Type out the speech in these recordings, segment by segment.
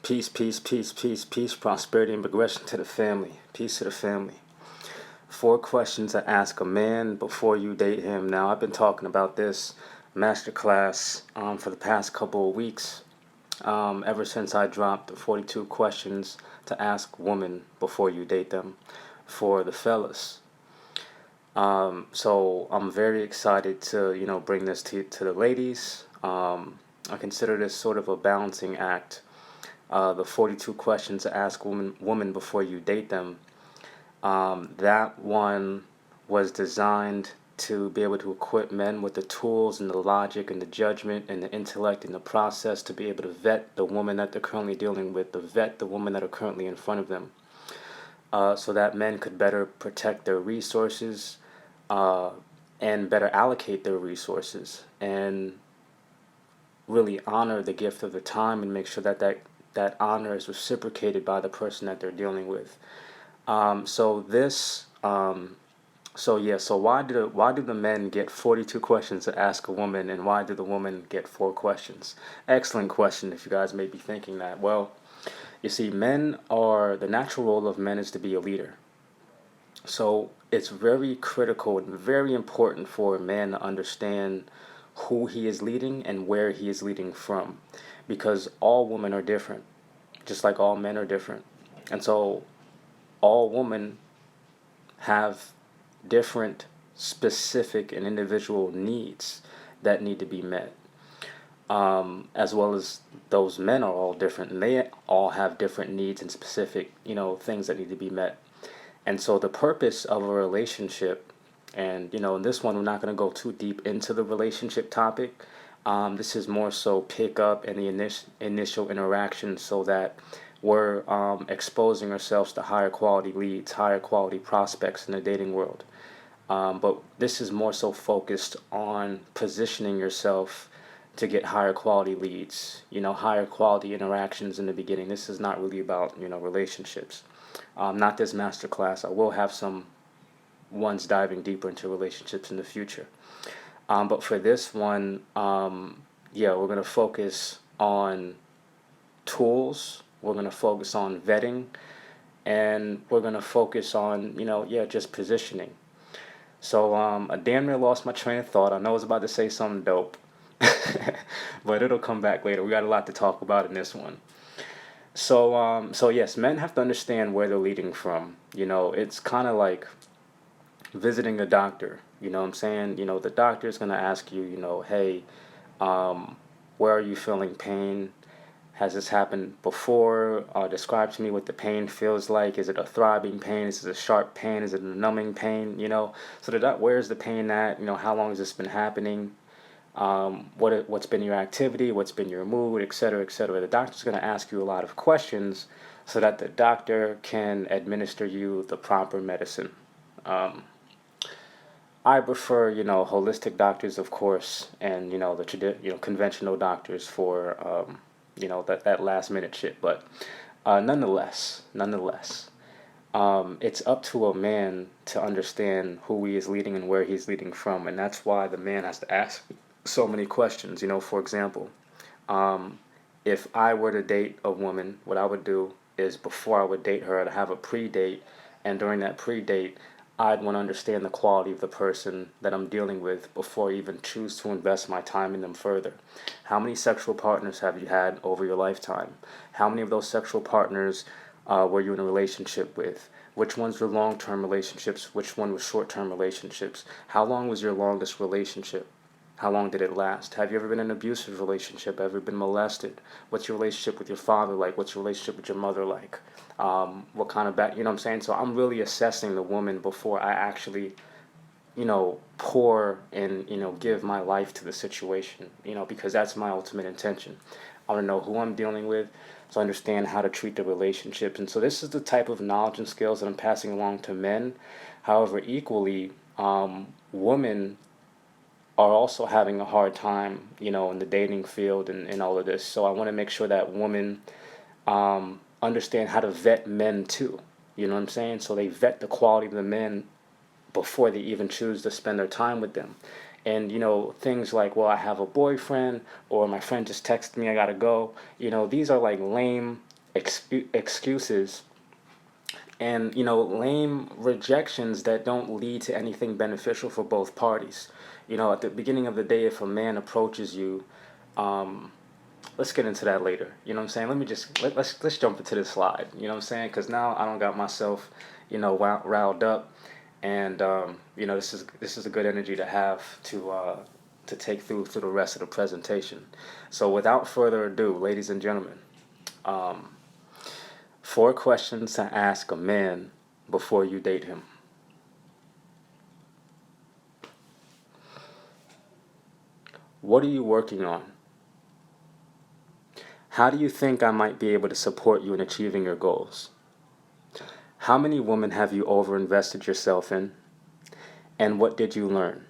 Peace, peace, peace, peace, peace, prosperity, and progression to the family. Peace to the family. 4 questions to ask a man before you date him. Now, I've been talking about this masterclass for the past couple of weeks, ever since I dropped the 42 questions to ask women before you date them for the fellas. So I'm very excited to, bring this to the ladies. I consider this sort of a balancing act. The 42 questions to ask women before you date them. That one was designed to be able to equip men with the tools and the logic and the judgment and the intellect and the process to be able to vet the woman that they're currently dealing with, to vet the women that are currently in front of them, so that men could better protect their resources, uh, and better allocate their resources and really honor the gift of the time and make sure that honor is reciprocated by the person that they're dealing with. So this, so yeah, so why do the men get 42 questions to ask a woman, and why do the women get 4 questions? Excellent question. If you guys may be thinking that, well, you see, the natural role of men is to be a leader. So it's very critical and very important for a man to understand who he is leading and where he is leading from, because all women are different, just like all men are different. And so all women have different specific and individual needs that need to be met, as well as those men are all different and they all have different needs and specific, things that need to be met. And so the purpose of a relationship, and in this one, we're not going to go too deep into the relationship topic. This is more so pick up and the initial interaction, so that we're exposing ourselves to higher quality leads, higher quality prospects in the dating world. But this is more so focused on positioning yourself to get higher quality leads, higher quality interactions in the beginning. This is not really about, relationships. Not this masterclass. I will have some ones diving deeper into relationships in the future. But for this one, yeah, we're going to focus on tools. We're going to focus on vetting, and we're going to focus on, yeah, just positioning. So I damn near lost my train of thought. I know I was about to say something dope, but it'll come back later. We got a lot to talk about in this one. So yes, men have to understand where they're leading from. It's kind of like visiting a doctor. You know what I'm saying? The doctor's gonna ask you, hey, um, where are you feeling pain? Has this happened before? Describe to me what the pain feels like. Is it a throbbing pain? Is it a sharp pain? Is it a numbing pain? So where's the pain at? How long has this been happening? What's been your activity? What's been your mood, et cetera, et cetera. The doctor's going to ask you a lot of questions so that the doctor can administer you the proper medicine. Um, I prefer, holistic doctors, of course, and conventional doctors for, that last minute shit. But nonetheless, it's up to a man to understand who he is leading and where he's leading from, and that's why the man has to ask so many questions. For example, um, if I were to date a woman, what I would do is, before I would date her, I'd have a pre-date, and during that pre-date, I'd want to understand the quality of the person that I'm dealing with before I even choose to invest my time in them further. How many sexual partners have you had over your lifetime? How many of those sexual partners were you in a relationship with? Which ones were long-term relationships? Which one was short-term relationships? How long was your longest relationship? How long did it last? Have you ever been in an abusive relationship? Ever been molested? What's your relationship with your father like? What's your relationship with your mother like? What kind of you know what I'm saying? So I'm really assessing the woman before I actually, pour and, give my life to the situation, because that's my ultimate intention. I want to know who I'm dealing with, so I understand how to treat the relationships. And so this is the type of knowledge and skills that I'm passing along to men. However, equally, women are also having a hard time, in the dating field and all of this. So I want to make sure that women understand how to vet men too. You know what I'm saying? So they vet the quality of the men before they even choose to spend their time with them. And, things like, well, I have a boyfriend, or my friend just texted me, I gotta go. These are like lame, excuses, and, you know, lame rejections that don't lead to anything beneficial for both parties. You know, at the beginning of the day, if a man approaches you, um, let's get into that later. You know what I'm saying? Let me just let's jump into this slide. You know what I'm saying? Because now I don't got myself, you know, riled up, and you know, this is a good energy to have to take through the rest of the presentation. So without further ado, ladies and gentlemen, um, 4 questions to ask a man before you date him. What are you working on? How do you think I might be able to support you in achieving your goals? How many women have you overinvested yourself in? And what did you learn?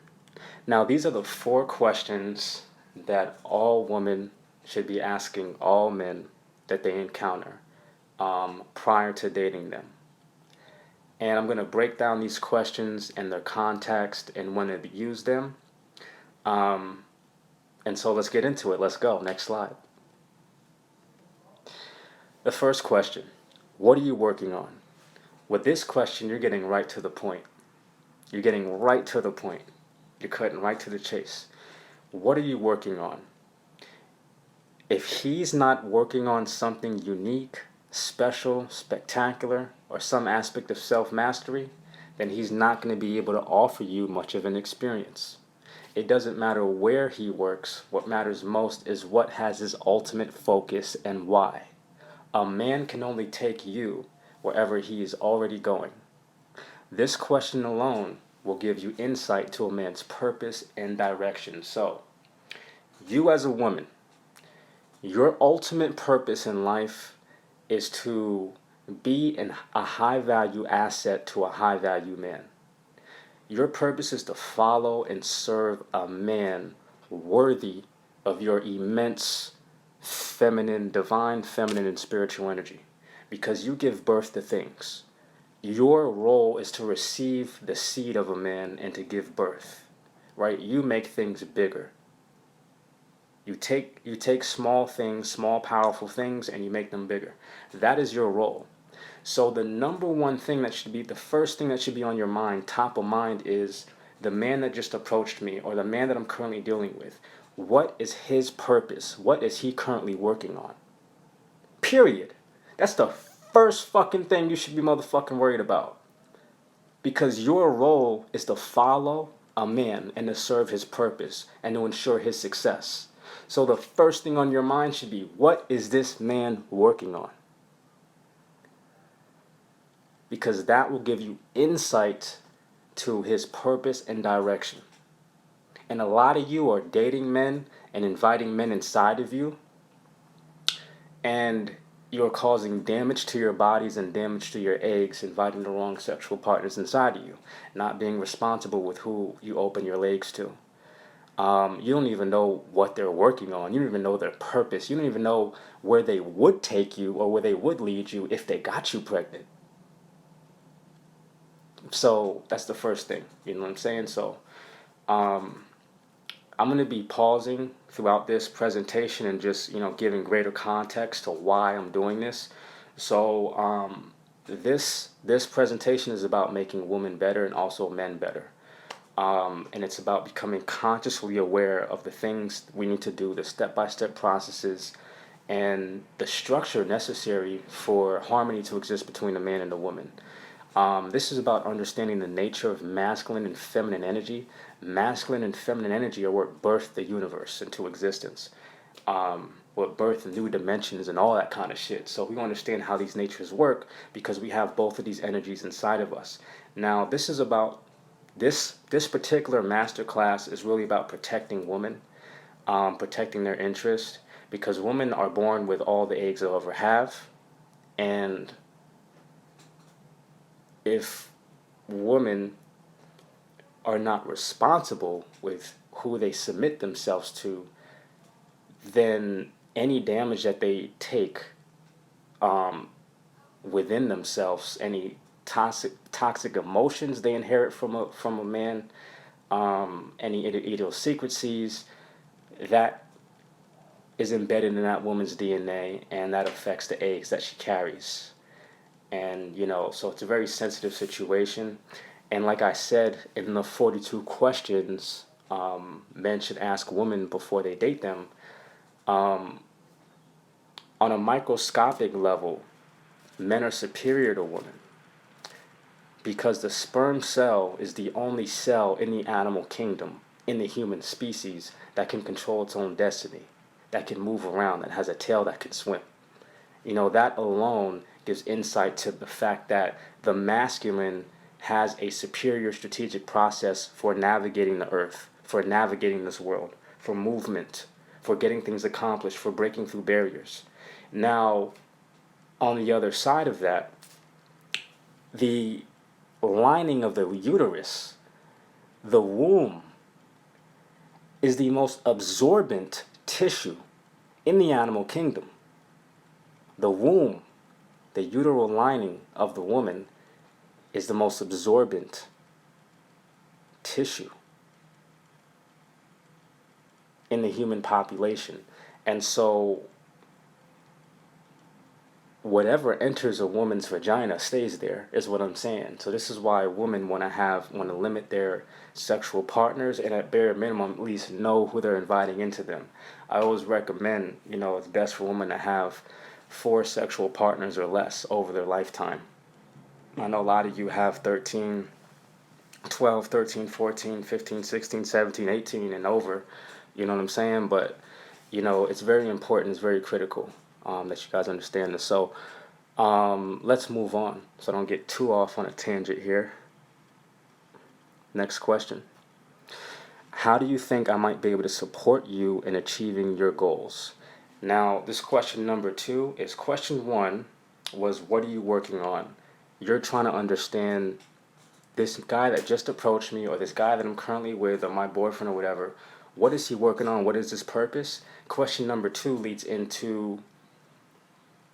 Now, these are the 4 questions that all women should be asking all men that they encounter prior to dating them. And I'm going to break down these questions and their context and when to use them. Um, and so let's get into it. Let's go. Next slide. The first question, what are you working on? With this question, you're getting right to the point. You're getting right to the point. You're cutting right to the chase. What are you working on? If he's not working on something unique, special, spectacular, or some aspect of self-mastery, then he's not going to be able to offer you much of an experience. It doesn't matter where he works. What matters most is what has his ultimate focus and why. A man can only take you wherever he is already going. This question alone will give you insight to a man's purpose and direction. So, you as a woman, your ultimate purpose in life is to be a high value asset to a high value man. Your purpose is to follow and serve a man worthy of your immense feminine, divine feminine and spiritual energy, because you give birth to things. Your role is to receive the seed of a man and to give birth, right? You make things bigger. You take small things, small powerful things, and you make them bigger. That is your role. So the number one thing that should be, the first thing that should be on your mind, top of mind, is the man that just approached me or the man that I'm currently dealing with. What is his purpose? What is he currently working on? Period. That's the first fucking thing you should be motherfucking worried about. Because your role is to follow a man and to serve his purpose and to ensure his success. So the first thing on your mind should be, what is this man working on? Because that will give you insight to his purpose and direction. And a lot of you are dating men and inviting men inside of you, and you're causing damage to your bodies and damage to your eggs, inviting the wrong sexual partners inside of you, not being responsible with who you open your legs to. You don't even know what they're working on. You don't even know their purpose. You don't even know where they would take you or where they would lead you if they got you pregnant. So that's the first thing, you know what I'm saying? So I'm going to be pausing throughout this presentation and just, you know, giving greater context to why I'm doing this. So this presentation is about making women better and also men better. And it's about becoming consciously aware of the things we need to do, the step-by-step processes, and the structure necessary for harmony to exist between the man and the woman. This is about understanding the nature of masculine and feminine energy. Masculine and feminine energy are what birthed the universe into existence, what birthed new dimensions and all that kind of shit. So we understand how these natures work because we have both of these energies inside of us. Now, this is about this particular masterclass is really about protecting women, protecting their interest, because women are born with all the eggs they'll ever have, and if women are not responsible with who they submit themselves to, then any damage that they take within themselves, any toxic emotions they inherit from a man, any idiosyncrasies, that is embedded in that woman's DNA, and that affects the eggs that she carries. And, so it's a very sensitive situation. And like I said, in the 42 questions men should ask women before they date them, um, on a microscopic level, men are superior to women because the sperm cell is the only cell in the animal kingdom, in the human species, that can control its own destiny, that can move around, that has a tail that can swim. That alone gives insight to the fact that the masculine has a superior strategic process for navigating the earth, for navigating this world, for movement, for getting things accomplished, for breaking through barriers. Now, on the other side of that, the lining of the uterus, the womb, is the most absorbent tissue in the animal kingdom. The womb, the uteral lining of the woman, is the most absorbent tissue in the human population. And so whatever enters a woman's vagina stays there, is what I'm saying. So this is why women want to limit their sexual partners, and at bare minimum at least know who they're inviting into them. I always recommend, it's best for women to have 4 sexual partners or less over their lifetime. I know a lot of you have 13, 12, 13, 14, 15, 16, 17, 18 and over, you know what I'm saying? But, it's very important, it's very critical that you guys understand this. So let's move on so I don't get too off on a tangent here. Next question. How do you think I might be able to support you in achieving your goals? Now, this question number 2 is question 1 was, what are you working on? You're trying to understand this guy that just approached me, or this guy that I'm currently with, or my boyfriend or whatever. What is he working on? What is his purpose? Question number 2 leads into,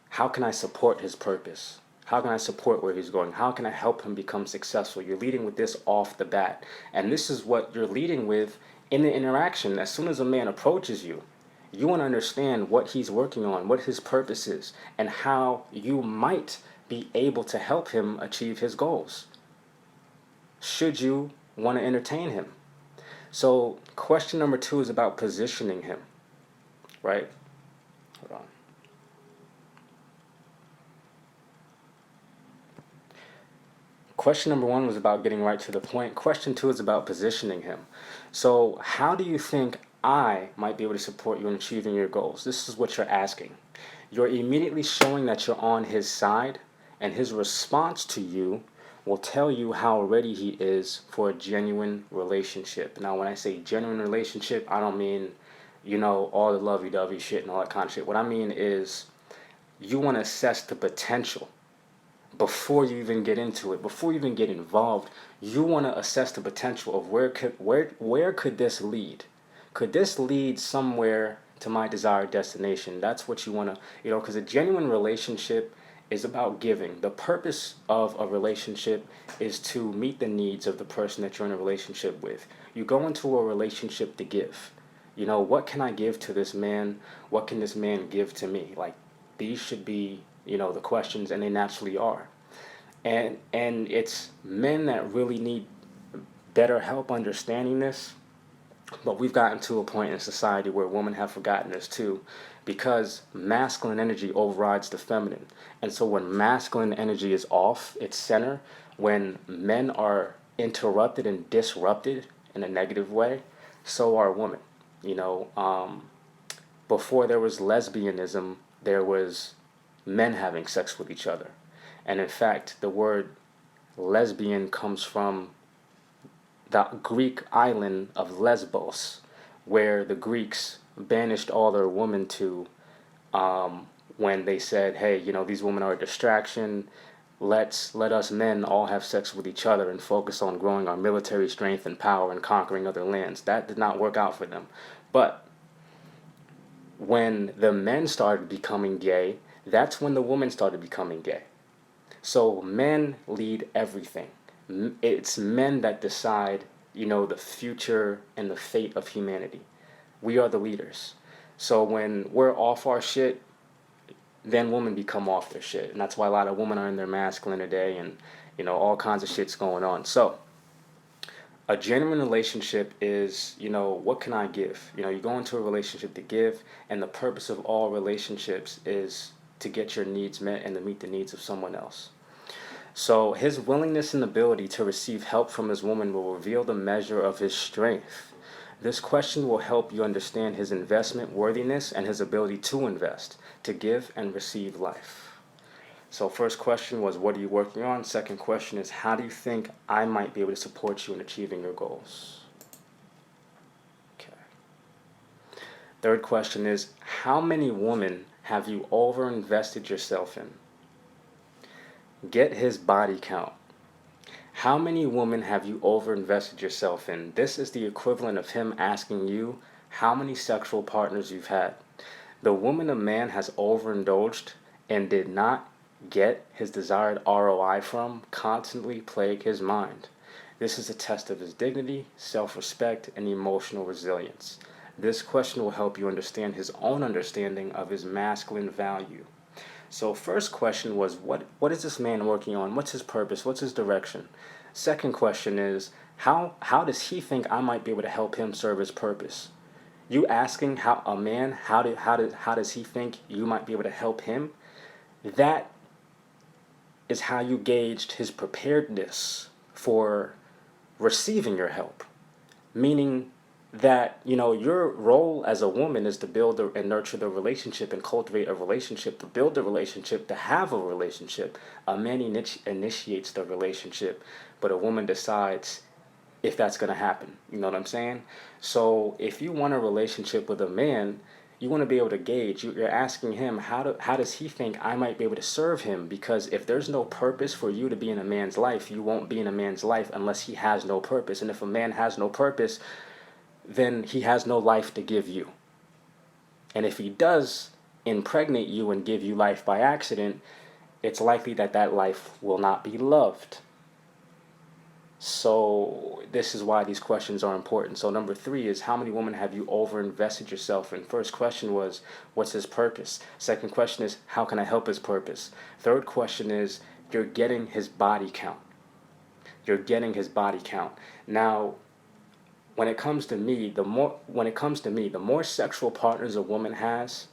how can I support his purpose? How can I support where he's going? How can I help him become successful? You're leading with this off the bat. And this is what you're leading with in the interaction. As soon as a man approaches you, you want to understand what he's working on, what his purpose is, and how you might be able to help him achieve his goals, should you want to entertain him. So question number 2 is about positioning him, right? Hold on. Question number 1 was about getting right to the point. Question 2 is about positioning him. So how do you think I might be able to support you in achieving your goals? This is what you're asking. You're immediately showing that you're on his side, and his response to you will tell you how ready he is for a genuine relationship. Now, when I say genuine relationship, I don't mean, all the lovey-dovey shit and all that kind of shit. What I mean is, you want to assess the potential before you even get into it, before you even get involved. You want to assess the potential of where could this lead? Could this lead somewhere to my desired destination? That's what you want to, because a genuine relationship is about giving. The purpose of a relationship is to meet the needs of the person that you're in a relationship with. You go into a relationship to give. What can I give to this man? What can this man give to me? Like, these should be, the questions, and they naturally are. And it's men that really need better help understanding this. But we've gotten to a point in society where women have forgotten this too, because masculine energy overrides the feminine. And so when masculine energy is off its center, when men are interrupted and disrupted in a negative way, so are women. Before there was lesbianism, there was men having sex with each other. And in fact, the word lesbian comes from the Greek island of Lesbos, where the Greeks banished all their women to, when they said, hey, these women are a distraction. Let us men all have sex with each other and focus on growing our military strength and power and conquering other lands. That did not work out for them. But when the men started becoming gay, that's when the women started becoming gay. So men lead everything. It's men that decide, the future and the fate of humanity. We are the leaders. So when we're off our shit, then women become off their shit. And that's why a lot of women are in their masculine today, and, all kinds of shit's going on. So a genuine relationship is, what can I give? You go into a relationship to give, and the purpose of all relationships is to get your needs met and to meet the needs of someone else. So his willingness and ability to receive help from his woman will reveal the measure of his strength. This question will help you understand his investment worthiness and his ability to invest, to give and receive life. So first question was, what are you working on? Second question is, how do you think I might be able to support you in achieving your goals? Okay. Third question is, how many women have you overinvested yourself in? Get his body count. How many women have you overinvested yourself in? This is the equivalent of him asking you how many sexual partners you've had. The woman a man has overindulged and did not get his desired ROI from constantly plague his mind. This is a test of his dignity, self-respect, and emotional resilience. This question will help you understand his own understanding of his masculine value. So first question was, what is this man working on? What's his purpose? What's his direction? Second question is, how does he think I might be able to help him serve his purpose? You asking how a man, how does he think you might be able to help him? That is how you gauged his preparedness for receiving your help. Meaning that, your role as a woman is to build and nurture the relationship and cultivate a relationship, to build the relationship, to have a relationship. A man initiates the relationship, but a woman decides if that's going to happen. You know what I'm saying? So if you want a relationship with a man, you want to be able to gauge. You're asking him, how does he think I might be able to serve him? Because if there's no purpose for you to be in a man's life, you won't be in a man's life unless he has no purpose. And if a man has no purpose, then he has no life to give you. And if he does impregnate you and give you life by accident, it's likely that that life will not be loved. So this is why these questions are important. So number 3 is, how many women have you overinvested yourself in? First question was, what's his purpose? Second question is, how can I help his purpose? Third question is, you're getting his body count. You're getting his body count. Now, when it comes to me, the more sexual partners a woman has,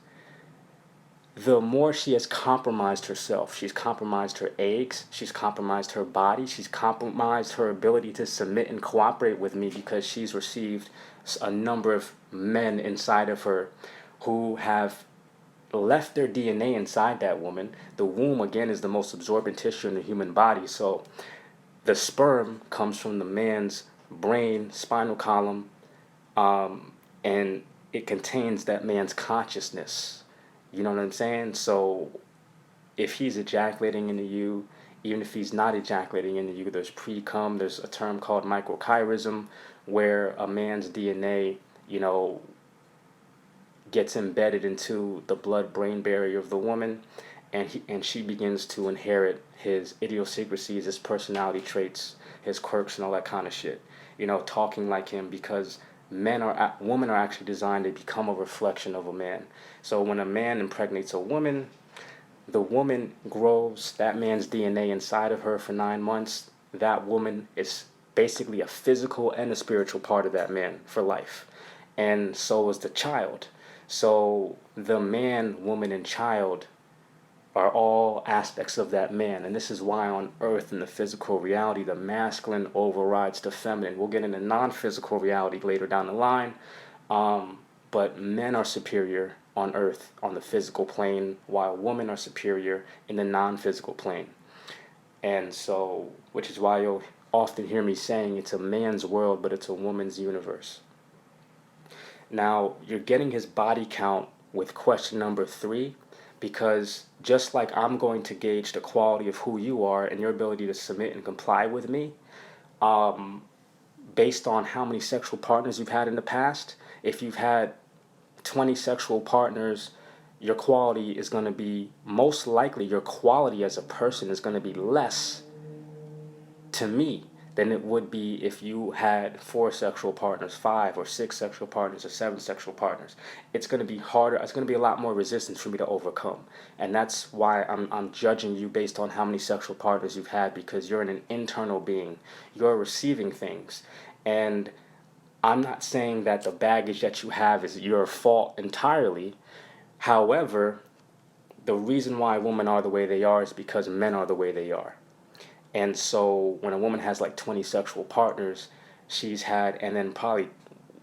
the more she has compromised herself. She's compromised her eggs. She's compromised her body. She's compromised her ability to submit and cooperate with me, because she's received a number of men inside of her who have left their DNA inside that woman. The womb, again, is the most absorbent tissue in the human body. So the sperm comes from the man's brain, spinal column, and it contains that man's consciousness. You know what I'm saying? So if he's ejaculating into you, even if he's not ejaculating into you, there's pre-cum. There's a term called microchirism, where a man's DNA, gets embedded into the blood-brain barrier of the woman, and she begins to inherit his idiosyncrasies, his personality traits, his quirks, and all that kind of shit. Talking like him, because women are actually designed to become a reflection of a man. So when a man impregnates a woman, the woman grows that man's DNA inside of her for 9 months. That woman is basically a physical and a spiritual part of that man for life. And so is the child. So the man, woman, and child are all aspects of that man. And this is why on earth, in the physical reality, the masculine overrides the feminine. We'll get into non-physical reality later down the line. But men are superior on earth on the physical plane, while women are superior in the non-physical plane. And so, which is why you'll often hear me saying it's a man's world, but it's a woman's universe. Now, you're getting his body count with question number 3, because just like I'm going to gauge the quality of who you are and your ability to submit and comply with me, based on how many sexual partners you've had in the past. If you've had 20 sexual partners, your quality is going to be, most likely your quality as a person is going to be less to me than it would be if you had 4 sexual partners, 5 or 6 sexual partners, or 7 sexual partners. It's going to be harder. It's going to be a lot more resistance for me to overcome. And that's why I'm judging you based on how many sexual partners you've had, because you're an internal being. You're receiving things. And I'm not saying that the baggage that you have is your fault entirely. However, the reason why women are the way they are is because men are the way they are. And so when a woman has like 20 sexual partners, she's had, and then probably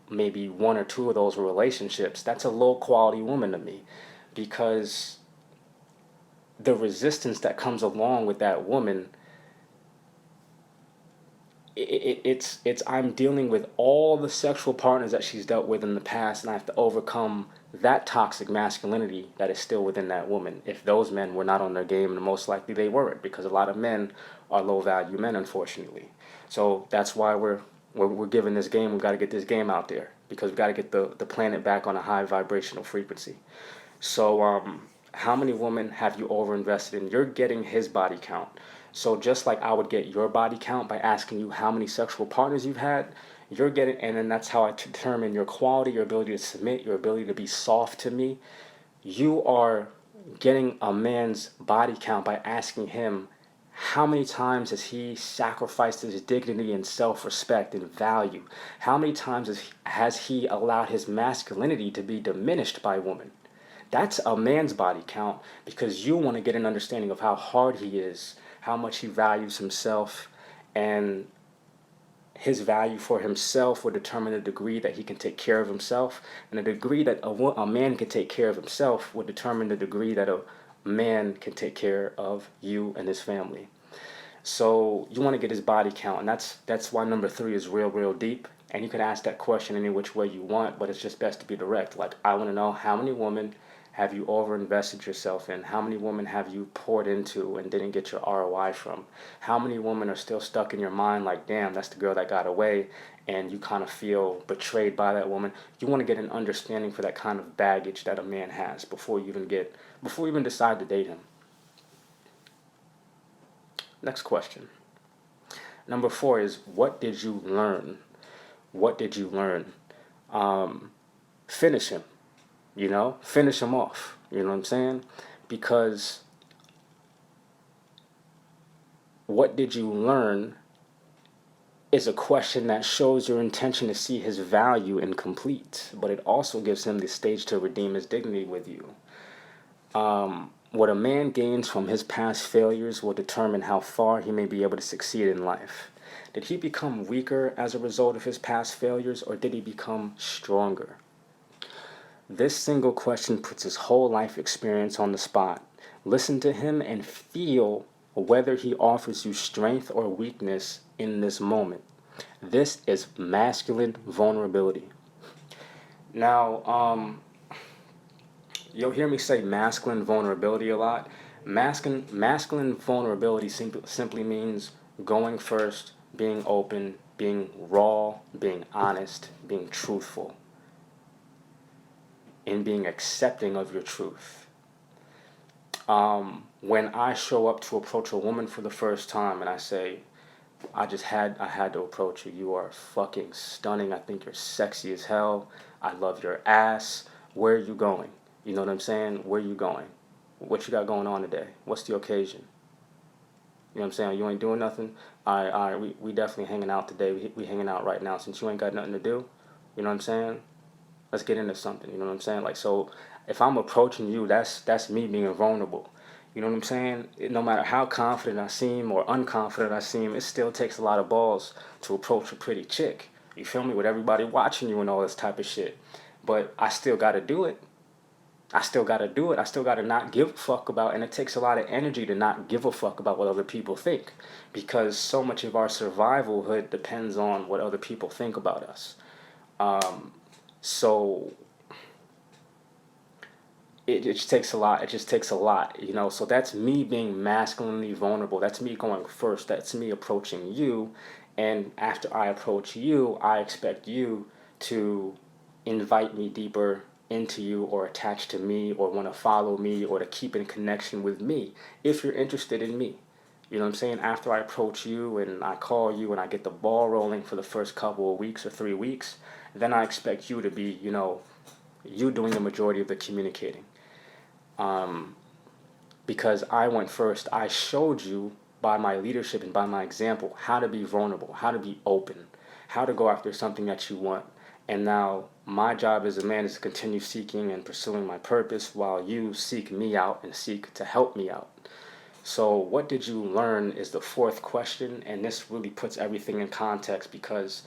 maybe 1 or 2 of those were relationships, that's a low quality woman to me, because the resistance that comes along with that woman, it's I'm dealing with all the sexual partners that she's dealt with in the past, and I have to overcome that toxic masculinity that is still within that woman. If those men were not on their game, and most likely they weren't, because a lot of men are low value men, unfortunately. So that's why we're given this game. We've got to get this game out there, because we've got to get the planet back on a high vibrational frequency. So how many women have you overinvested in? You're getting his body count. So just like I would get your body count by asking you how many sexual partners you've had, you're getting, and then that's how I determine your quality, your ability to submit, your ability to be soft to me. You are getting a man's body count by asking him how many times has he sacrificed his dignity and self-respect and value? How many times has he allowed his masculinity to be diminished by women? That's a man's body count, because you want to get an understanding of how hard he is, how much he values himself, and his value for himself will determine the degree that he can take care of himself, and the degree that a man can take care of himself will determine the degree that a man can take care of you and his family. So you want to get his body count, and that's why number 3 is real deep. And you can ask that question any which way you want, but it's just best to be direct. Like, I want to know, how many women have you overinvested yourself in? How many women have you poured into and didn't get your ROI from? How many women are still stuck in your mind like, damn, that's the girl that got away, and you kind of feel betrayed by that woman? You want to get an understanding for that kind of baggage that a man has before you even decide to date him. Next question. Number 4 is, what did you learn? What did you learn? Finish him. Finish him off. You know what I'm saying? Because what did you learn is a question that shows your intention to see his value incomplete, but it also gives him the stage to redeem his dignity with you. What a man gains from his past failures will determine how far he may be able to succeed in life. Did he become weaker as a result of his past failures, or did he become stronger? This single question puts his whole life experience on the spot. Listen to him and feel whether he offers you strength or weakness in this moment. This is masculine vulnerability. Now, you'll hear me say masculine vulnerability a lot. Masculine vulnerability simply means going first, being open, being raw, being honest, being truthful, and being accepting of your truth. When I show up to approach a woman for the first time and I say, I had to approach you. You are fucking stunning. I think you're sexy as hell. I love your ass. Where are you going? You know what I'm saying? Where you going? What you got going on today? What's the occasion? You know what I'm saying? You ain't doing nothing? All right, we definitely hanging out today. We hanging out right now. Since you ain't got nothing to do, you know what I'm saying? Let's get into something. You know what I'm saying? Like, so if I'm approaching you, that's me being vulnerable. You know what I'm saying? No matter how confident I seem or unconfident I seem, it still takes a lot of balls to approach a pretty chick. You feel me? With everybody watching you and all this type of shit. But I still got to do it. I still got to not give a fuck about, and it takes a lot of energy to not give a fuck about what other people think, because so much of our survivalhood depends on what other people think about us. So it just takes a lot. It just takes a lot, So that's me being masculinely vulnerable. That's me going first. That's me approaching you. And after I approach you, I expect you to invite me deeper into you, or attach to me, or want to follow me, or to keep in connection with me if you're interested in me. You know what I'm saying? After I approach you and I call you and I get the ball rolling for the first couple of weeks or 3 weeks, then I expect you to be, you doing the majority of the communicating. Um, because I went first. I showed you by my leadership and by my example how to be vulnerable, how to be open, how to go after something that you want. And now my job as a man is to continue seeking and pursuing my purpose while you seek me out and seek to help me out. So, what did you learn is the fourth question, and this really puts everything in context because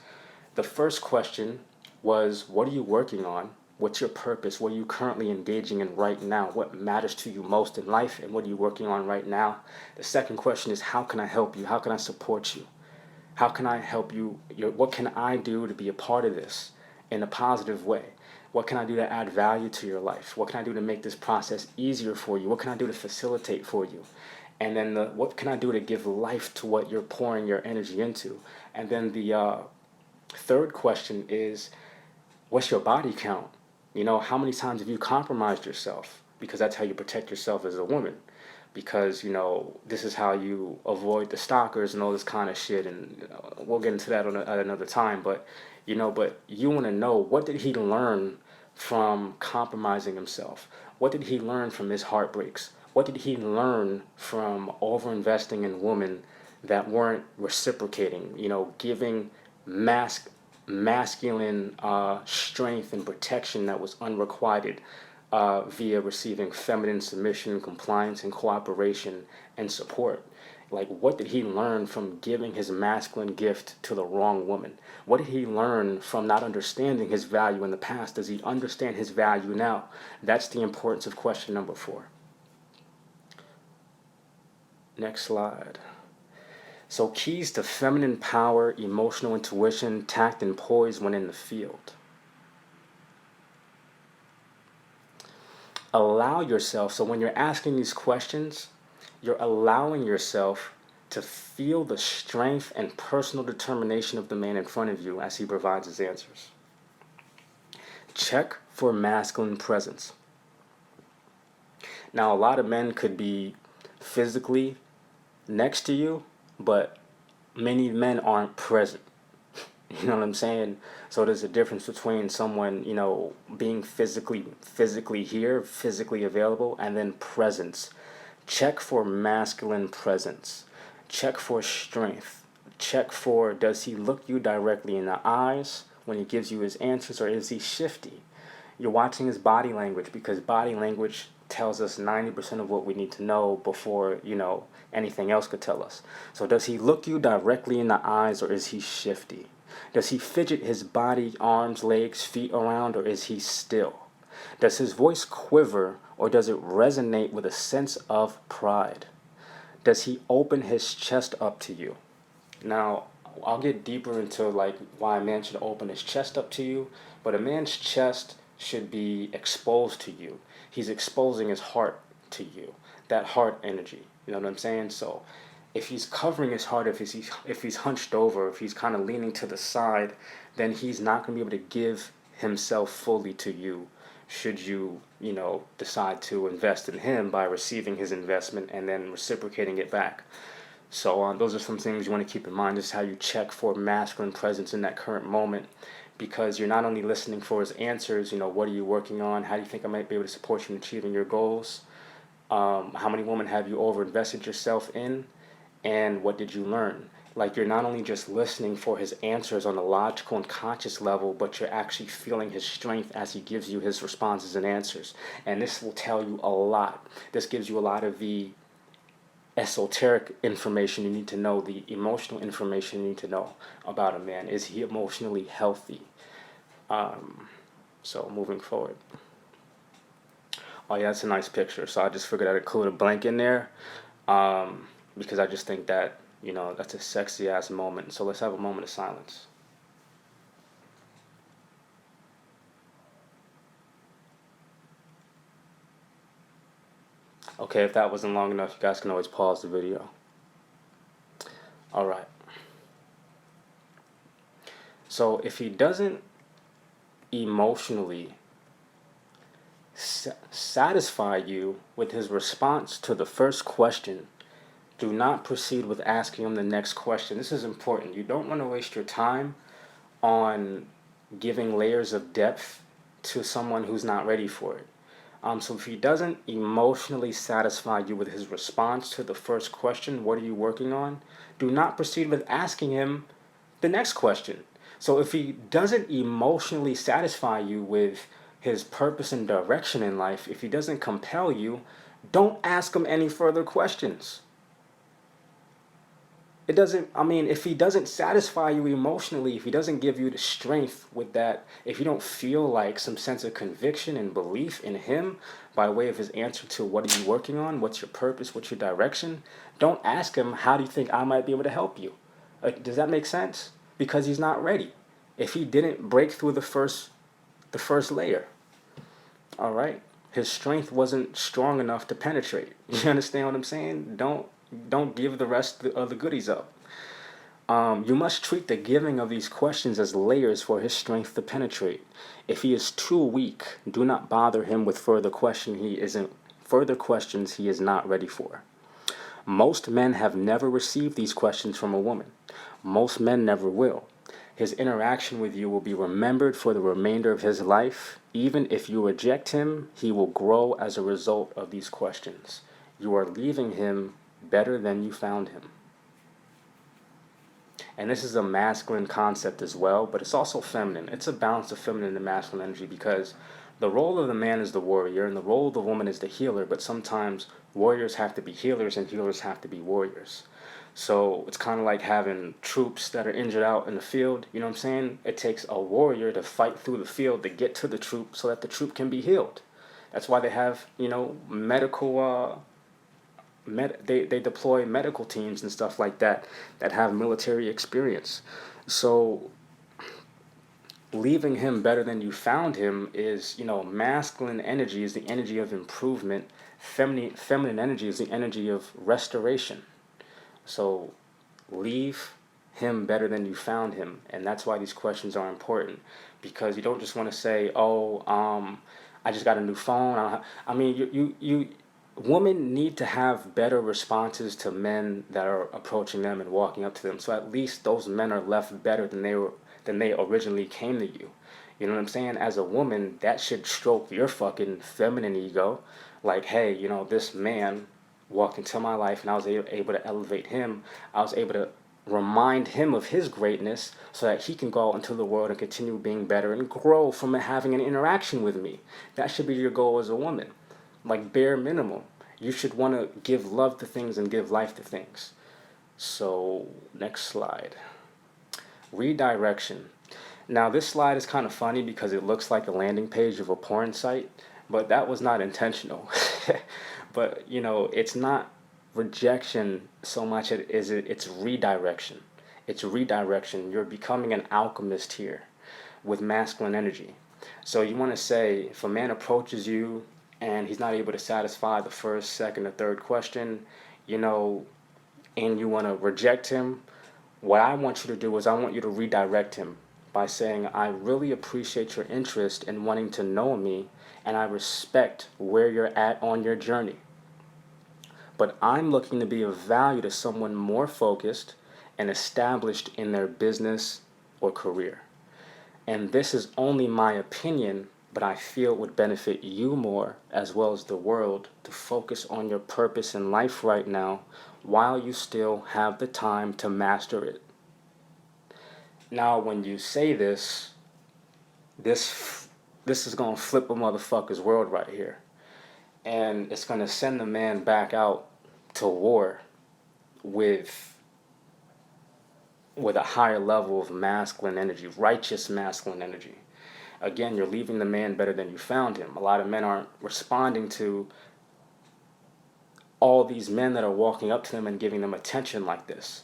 the first question was, what are you working on? What's your purpose? What are you currently engaging in right now? What matters to you most in life, and what are you working on right now? The second question is, how can I help you? How can I support you? How can I help you? What can I do to be a part of this in a positive way? What can I do to add value to your life? What can I do to make this process easier for you? What can I do to facilitate for you? And then what can I do to give life to what you're pouring your energy into? And then the third question is, what's your body count? How many times have you compromised yourself? Because that's how you protect yourself as a woman. Because, this is how you avoid the stalkers and all this kind of shit. And we'll get into that at another time. But you want to know, what did he learn from compromising himself? What did he learn from his heartbreaks? What did he learn from overinvesting in women that weren't reciprocating? Giving masculine strength and protection that was unrequited via receiving feminine submission, compliance, and cooperation and support. Like, what did he learn from giving his masculine gift to the wrong woman? What did he learn from not understanding his value in the past? Does he understand his value now? That's the importance of question number 4. Next slide. So, keys to feminine power, emotional intuition, tact, and poise when in the field. Allow yourself, so when you're asking these questions, you're allowing yourself to feel the strength and personal determination of the man in front of you as he provides his answers. Check for masculine presence. Now, a lot of men could be physically next to you, but many men aren't present. You know what I'm saying? So there's a difference between someone, being physically here, physically available, and then presence. Check for masculine presence. Check for strength. Check for, does he look you directly in the eyes when he gives you his answers, or is he shifty? You're watching his body language, because body language tells us 90% of what we need to know before, anything else could tell us. So does he look you directly in the eyes, or is he shifty? Does he fidget his body, arms, legs, feet around, or is he still? Does his voice quiver, or does it resonate with a sense of pride? Does he open his chest up to you? Now, I'll get deeper into why a man should open his chest up to you, but a man's chest should be exposed to you. He's exposing his heart to you, that heart energy. You know what I'm saying? So if he's covering his heart, if he's hunched over, if he's kind of leaning to the side, then he's not going to be able to give himself fully to you, should you, decide to invest in him by receiving his investment and then reciprocating it back. So those are some things you want to keep in mind. This is how you check for masculine presence in that current moment, because you're not only listening for his answers, what are you working on? How do you think I might be able to support you in achieving your goals? How many women have you overinvested yourself in? And what did you learn? You're not only just listening for his answers on a logical and conscious level, but you're actually feeling his strength as he gives you his responses and answers. And this will tell you a lot. This gives you a lot of the esoteric information you need to know, the emotional information you need to know about a man. Is he emotionally healthy? So moving forward. Oh yeah, that's a nice picture. So I just figured I'd include a blank in there, because I just think that, that's a sexy ass moment. So let's have a moment of silence. Okay, if that wasn't long enough, you guys can always pause the video. All right. So if he doesn't emotionally satisfy you with his response to the first question, Do not proceed with asking him the next question. This is important. You don't want to waste your time on giving layers of depth to someone who's not ready for it. So if he doesn't emotionally satisfy you with his response to the first question, what are you working on? Do not proceed with asking him the next question. So if he doesn't emotionally satisfy you with his purpose and direction in life, if he doesn't compel you, don't ask him any further questions. It doesn't, I mean, if he doesn't satisfy you emotionally, if he doesn't give you the strength with that, if you don't feel like some sense of conviction and belief in him by way of his answer to what are you working on, what's your purpose, what's your direction, don't ask him, how do you think I might be able to help you? Does that make sense? Because he's not ready. If he didn't break through the first layer, all right, his strength wasn't strong enough to penetrate. You understand what I'm saying? Don't give the rest of the goodies up. You must treat the giving of these questions as layers for his strength to penetrate. If he is too weak, do not bother him with further questions he is not ready for. Most men have never received these questions from a woman. Most men never will. His interaction with you will be remembered for the remainder of his life. Even if you reject him, he will grow as a result of these questions. You are leaving him better than you found him. And this is a masculine concept as well, but it's also feminine. It's a balance of feminine and masculine energy, because the role of the man is the warrior and the role of the woman is the healer, but sometimes warriors have to be healers and healers have to be warriors. So it's kind of like having troops that are injured out in the field. You know what I'm saying? It takes a warrior to fight through the field to get to the troop so that the troop can be healed. That's why they have, medical they deploy medical teams and stuff like that that have military experience. So leaving him better than you found him is, masculine energy is the energy of improvement. Feminine energy is the energy of restoration. So leave him better than you found him, and that's why these questions are important, because you don't just want to say, "Oh, I just got a new phone." I mean, you women need to have better responses to men that are approaching them and walking up to them, so at least those men are left better than they originally came to you. You know what I'm saying? As a woman, that should stroke your fucking feminine ego. Like, hey, this man walked into my life and I was able to elevate him. I was able to remind him of his greatness so that he can go out into the world and continue being better and grow from having an interaction with me. That should be your goal as a woman. Like, bare minimum. You should want to give love to things and give life to things. So, next slide. Redirection. Now, this slide is kind of funny because it looks like a landing page of a porn site, but that was not intentional. But, it's not rejection so much as it's redirection. It's redirection. You're becoming an alchemist here with masculine energy. So you want to say, if a man approaches you and he's not able to satisfy the first, second, or third question, and you want to reject him, what I want you to do is I want you to redirect him by saying, I really appreciate your interest in wanting to know me, and I respect where you're at on your journey. But I'm looking to be of value to someone more focused and established in their business or career. And this is only my opinion, but I feel it would benefit you more, as well as the world, to focus on your purpose in life right now while you still have the time to master it. Now, when you say this is going to flip a motherfucker's world right here. And it's going to send the man back out to war with a higher level of masculine energy, righteous masculine energy. Again, you're leaving the man better than you found him. A lot of men aren't responding to all these men that are walking up to them and giving them attention like this.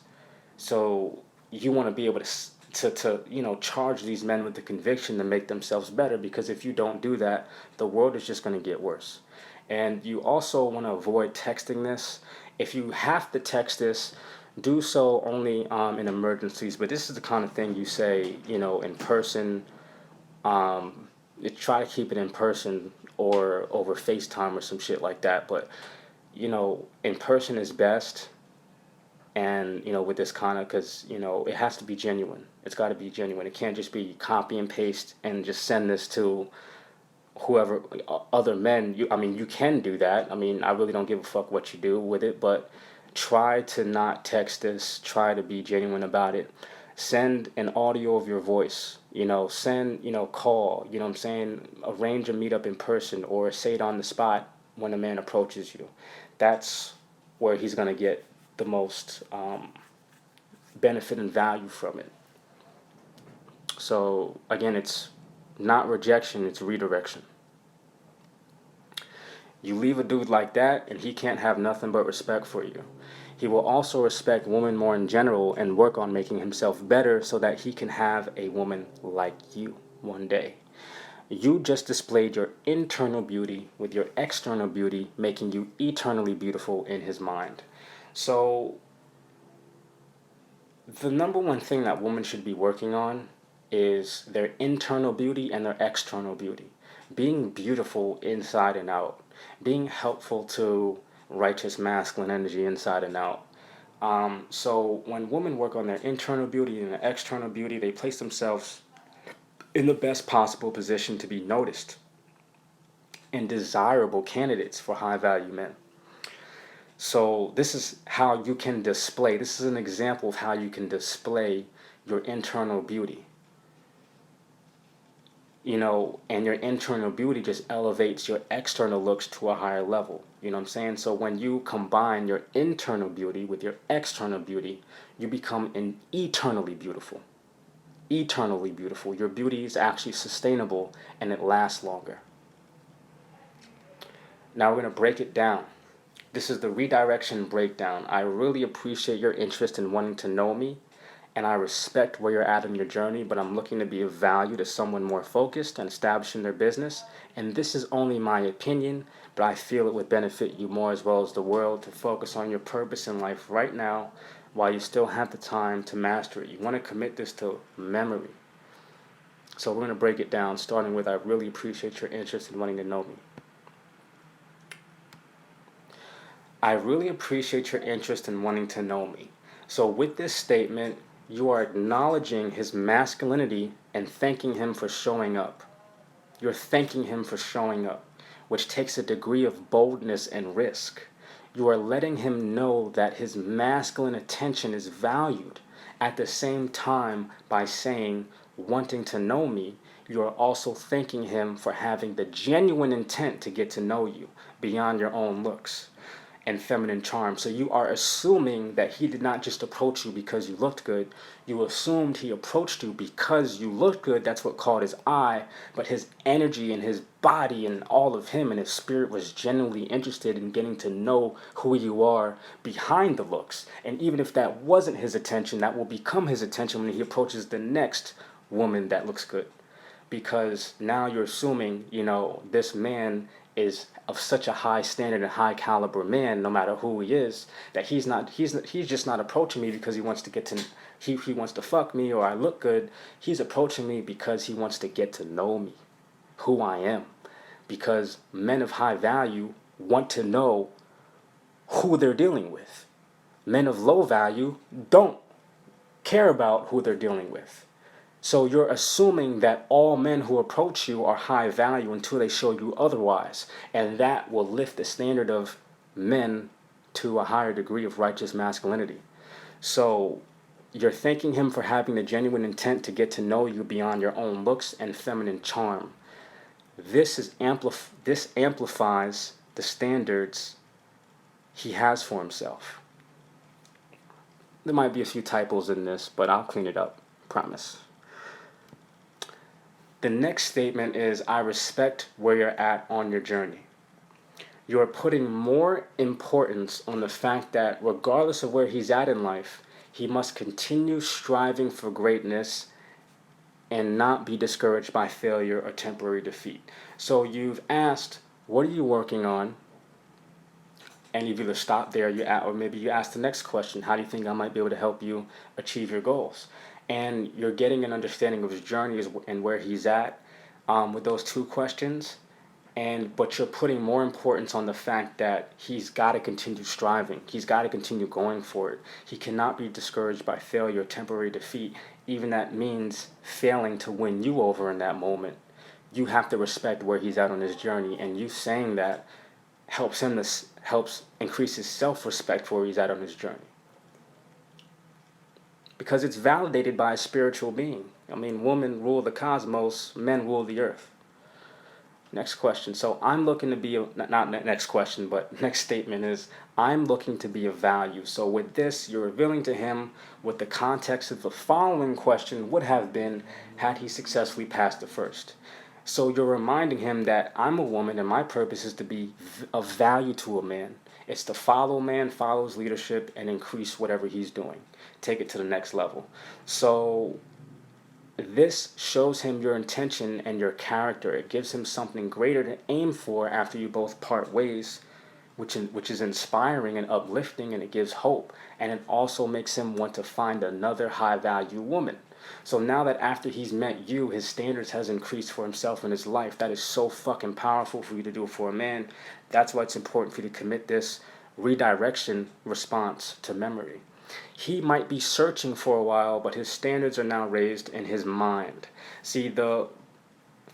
So you want to be able to charge these men with the conviction to make themselves better, because if you don't do that, the world is just going to get worse. And you also want to avoid texting this. If you have to text this, do so only in emergencies. But this is the kind of thing you say, in person. Try to keep it in person or over FaceTime or some shit like that. But, in person is best. And with this kind of, because it has to be genuine. It's got to be genuine. It can't just be copy and paste and just send this to whoever, other men. You can do that. I really don't give a fuck what you do with it, but try to not text this. Try to be genuine about it. Send an audio of your voice. Send, call. You know what I'm saying? Arrange a meetup in person, or say it on the spot when a man approaches you. That's where he's gonna get the most benefit and value from it. So again, it's not rejection, it's redirection. You leave a dude like that, and he can't have nothing but respect for you. He will also respect women more in general and work on making himself better so that he can have a woman like you one day. You just displayed your internal beauty with your external beauty, making you eternally beautiful in his mind. So, the number one thing that women should be working on is their internal beauty and their external beauty. Being beautiful inside and out. Being helpful to righteous masculine energy inside and out. So when women work on their internal beauty and their external beauty, they place themselves in the best possible position to be noticed and desirable candidates for high value men. So this is how you can display. This is an example of how you can display your internal beauty. And your internal beauty just elevates your external looks to a higher level. You know what I'm saying? So when you combine your internal beauty with your external beauty, you become an eternally beautiful. Eternally beautiful. Your beauty is actually sustainable and it lasts longer. Now we're going to break it down. This is the redirection breakdown. I really appreciate your interest in wanting to know me, and I respect where you're at in your journey, but I'm looking to be of value to someone more focused and established in their business. And this is only my opinion, but I feel it would benefit you more as well as the world to focus on your purpose in life right now while you still have the time to master it. You want to commit this to memory. So we're going to break it down, starting with I really appreciate your interest in wanting to know me. I really appreciate your interest in wanting to know me. So with this statement, you are acknowledging his masculinity and thanking him for showing up. You're thanking him for showing up, which takes a degree of boldness and risk. You are letting him know that his masculine attention is valued. At the same time, by saying, wanting to know me, you are also thanking him for having the genuine intent to get to know you beyond your own looks and feminine charm. So you are assuming that he did not just approach you because you looked good. You assumed he approached you because you looked good. That's what caught his eye. But his energy and his body and all of him and his spirit was genuinely interested in getting to know who you are behind the looks. And even if that wasn't his attention, that will become his attention when he approaches the next woman that looks good. Because now you're assuming, this man is of such a high standard and high caliber man, no matter who he is, that he's just not approaching me because he wants to get to he wants to fuck me or I look good. He's approaching me because he wants to get to know me, who I am. Because men of high value want to know who they're dealing with. Men of low value don't care about who they're dealing with. So you're assuming that all men who approach you are high value until they show you otherwise. And that will lift the standard of men to a higher degree of righteous masculinity. So you're thanking him for having the genuine intent to get to know you beyond your own looks and feminine charm. This amplifies the standards he has for himself. There might be a few typos in this, but I'll clean it up, promise. The next statement is, I respect where you're at on your journey. You're putting more importance on the fact that regardless of where he's at in life, he must continue striving for greatness and not be discouraged by failure or temporary defeat. So you've asked, what are you working on? And you've either stopped there, or maybe you ask the next question, how do you think I might be able to help you achieve your goals? And you're getting an understanding of his journey and where he's at with those two questions. but you're putting more importance on the fact that he's got to continue striving. He's got to continue going for it. He cannot be discouraged by failure, temporary defeat, even that means failing to win you over in that moment. You have to respect where he's at on his journey, and you saying that helps increase his self-respect for where he's at on his journey, because it's validated by a spiritual being. I mean, women rule the cosmos, men rule the earth. Next question. So I'm looking to be not next question, but next statement is, I'm looking to be of value. So with this, you're revealing to him what the context of the following question would have been had he successfully passed the first. So you're reminding him that I'm a woman and my purpose is to be of value to a man. It's to follow a man, follow his leadership, and increase whatever he's doing. Take it to the next level. So this shows him your intention and your character. It gives him something greater to aim for after you both part ways, which is inspiring and uplifting, and it gives hope. And it also makes him want to find another high-value woman. So now that after he's met you, his standards has increased for himself in his life. That is so fucking powerful for you to do for a man. That's why it's important for you to commit this redirection response to memory. He might be searching for a while, but his standards are now raised in his mind. See, the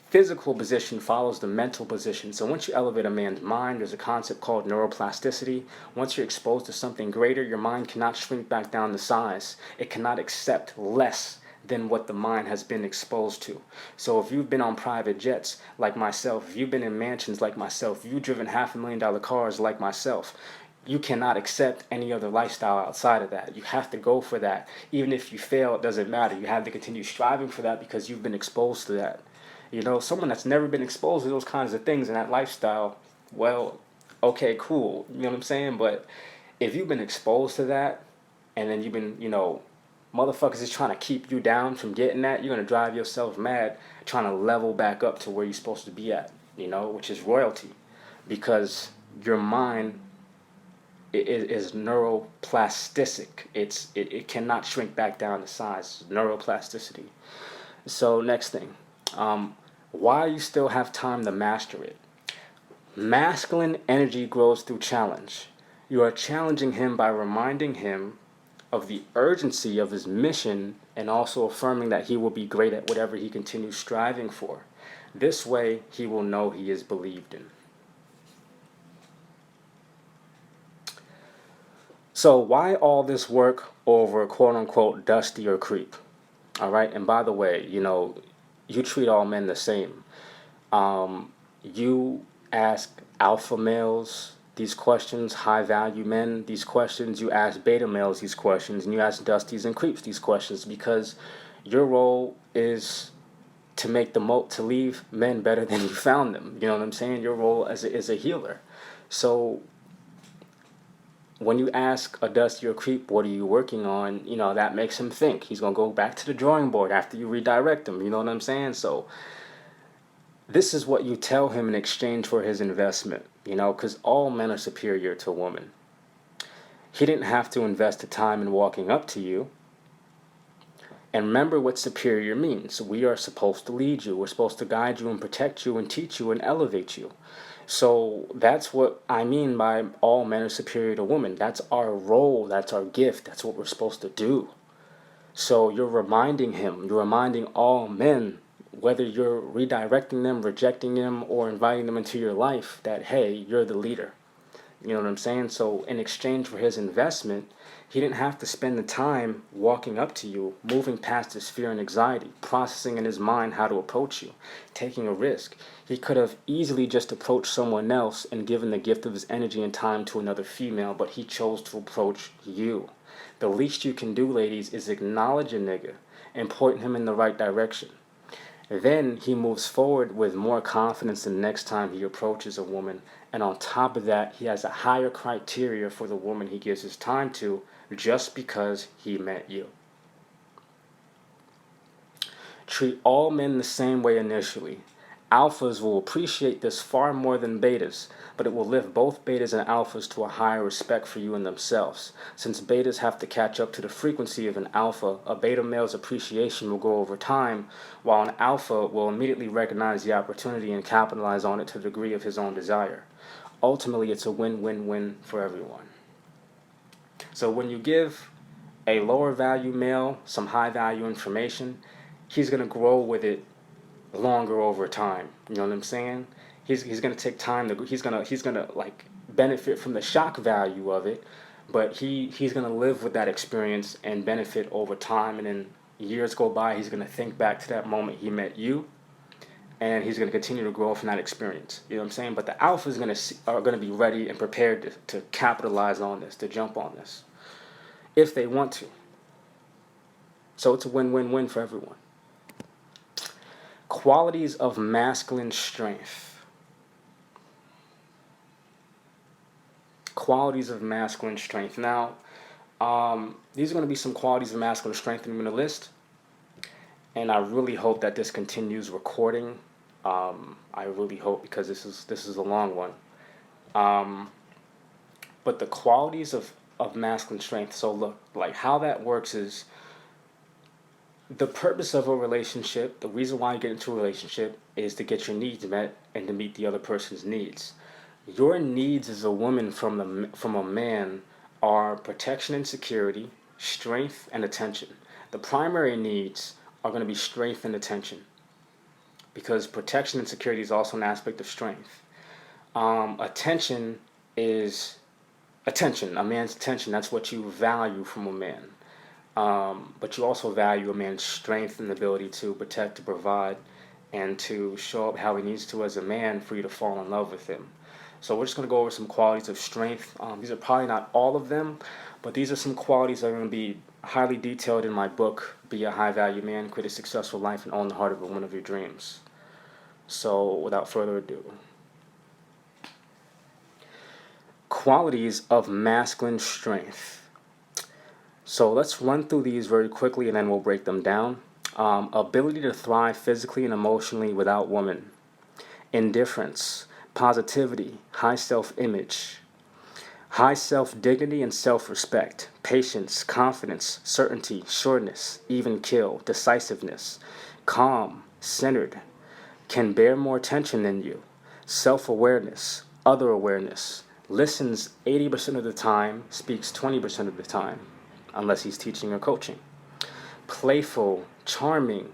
physical position follows the mental position. So once you elevate a man's mind, there's a concept called neuroplasticity. Once you're exposed to something greater, your mind cannot shrink back down to size. It cannot accept less than what the mind has been exposed to. So if you've been on private jets like myself, if you've been in mansions like myself, if you've driven $500,000 cars like myself, you cannot accept any other lifestyle outside of that. You have to go for that. Even if you fail, it doesn't matter. You have to continue striving for that because you've been exposed to that. You know, someone that's never been exposed to those kinds of things in that lifestyle, well, okay, cool. You know what I'm saying? But if you've been exposed to that, and then you've been, motherfuckers is trying to keep you down from getting that, you're going to drive yourself mad trying to level back up to where you're supposed to be at, which is royalty. Because your mind is neuroplastic. It cannot shrink back down to size. Neuroplasticity. So next thing, why you still have time to master it? Masculine energy grows through challenge. You are challenging him by reminding him of the urgency of his mission and also affirming that he will be great at whatever he continues striving for. This way, he will know he is believed in. So why all this work over quote-unquote dusty or creep? All right, and by the way, you treat all men the same. You ask alpha males these questions, high-value men these questions, you ask beta males these questions, and you ask dusties and creeps these questions, because your role is to make to leave men better than you found them. You know what I'm saying? Your role is a healer. So when you ask a dusty or creep, what are you working on? That makes him think. He's going to go back to the drawing board after you redirect him. You know what I'm saying? So this is what you tell him in exchange for his investment, because all men are superior to a woman. He didn't have to invest the time in walking up to you. And remember what superior means. We are supposed to lead you. We're supposed to guide you and protect you and teach you and elevate you. So that's what I mean by all men are superior to women. That's our role. That's our gift. That's what we're supposed to do. So you're reminding him, you're reminding all men, whether you're redirecting them, rejecting them, or inviting them into your life, that, hey, you're the leader. You know what I'm saying? So in exchange for his investment, he didn't have to spend the time walking up to you, moving past his fear and anxiety, processing in his mind how to approach you, taking a risk. He could have easily just approached someone else and given the gift of his energy and time to another female, but he chose to approach you. The least you can do, ladies, is acknowledge a nigga and point him in the right direction. Then he moves forward with more confidence the next time he approaches a woman. And on top of that, he has a higher criteria for the woman he gives his time to just because he met you. Treat all men the same way initially. Alphas will appreciate this far more than betas, but it will lift both betas and alphas to a higher respect for you and themselves. Since betas have to catch up to the frequency of an alpha, a beta male's appreciation will go over time, while an alpha will immediately recognize the opportunity and capitalize on it to the degree of his own desire. Ultimately, it's a win-win-win for everyone. So when you give a lower value male some high value information, he's going to grow with it longer over time. You know what I'm saying? He's going to take time to he's going to like benefit from the shock value of it, but he's going to live with that experience and benefit over time, and then years go by, he's going to think back to that moment he met you, and he's going to continue to grow from that experience. You know what I'm saying? But the alphas are going to be ready and prepared to capitalize on this, to jump on this, if they want to. So it's a win-win-win for everyone. Qualities of masculine strength. Qualities of masculine strength. Now, these are going to be some qualities of masculine strength I'm going to list, and I really hope that this continues recording. I really hope, because this is a long one. But the qualities of masculine strength. So look, like how that works is, the purpose of a relationship, the reason why you get into a relationship, is to get your needs met and to meet the other person's needs. Your needs as a woman from a man are protection and security, strength and attention. The primary needs are going to be strength and attention, because protection and security is also an aspect of strength. Attention is attention, a man's attention. That's what you value from a man. But you also value a man's strength and ability to protect, to provide, and to show up how he needs to as a man for you to fall in love with him. So we're just going to go over some qualities of strength. These are probably not all of them, but these are some qualities that are going to be highly detailed in my book, Be a High Value Man, Create a Successful Life, and Own the Heart of a Woman of Your Dreams. So without further ado. Qualities of masculine strength. So let's run through these very quickly, and then we'll break them down. Ability to thrive physically and emotionally without woman. Indifference, positivity, high self-image, high self-dignity and self-respect, patience, confidence, certainty, sureness, even kill, decisiveness, calm, centered, can bear more tension than you, self-awareness, other awareness, listens 80% of the time, speaks 20% of the time, unless he's teaching or coaching. Playful, charming,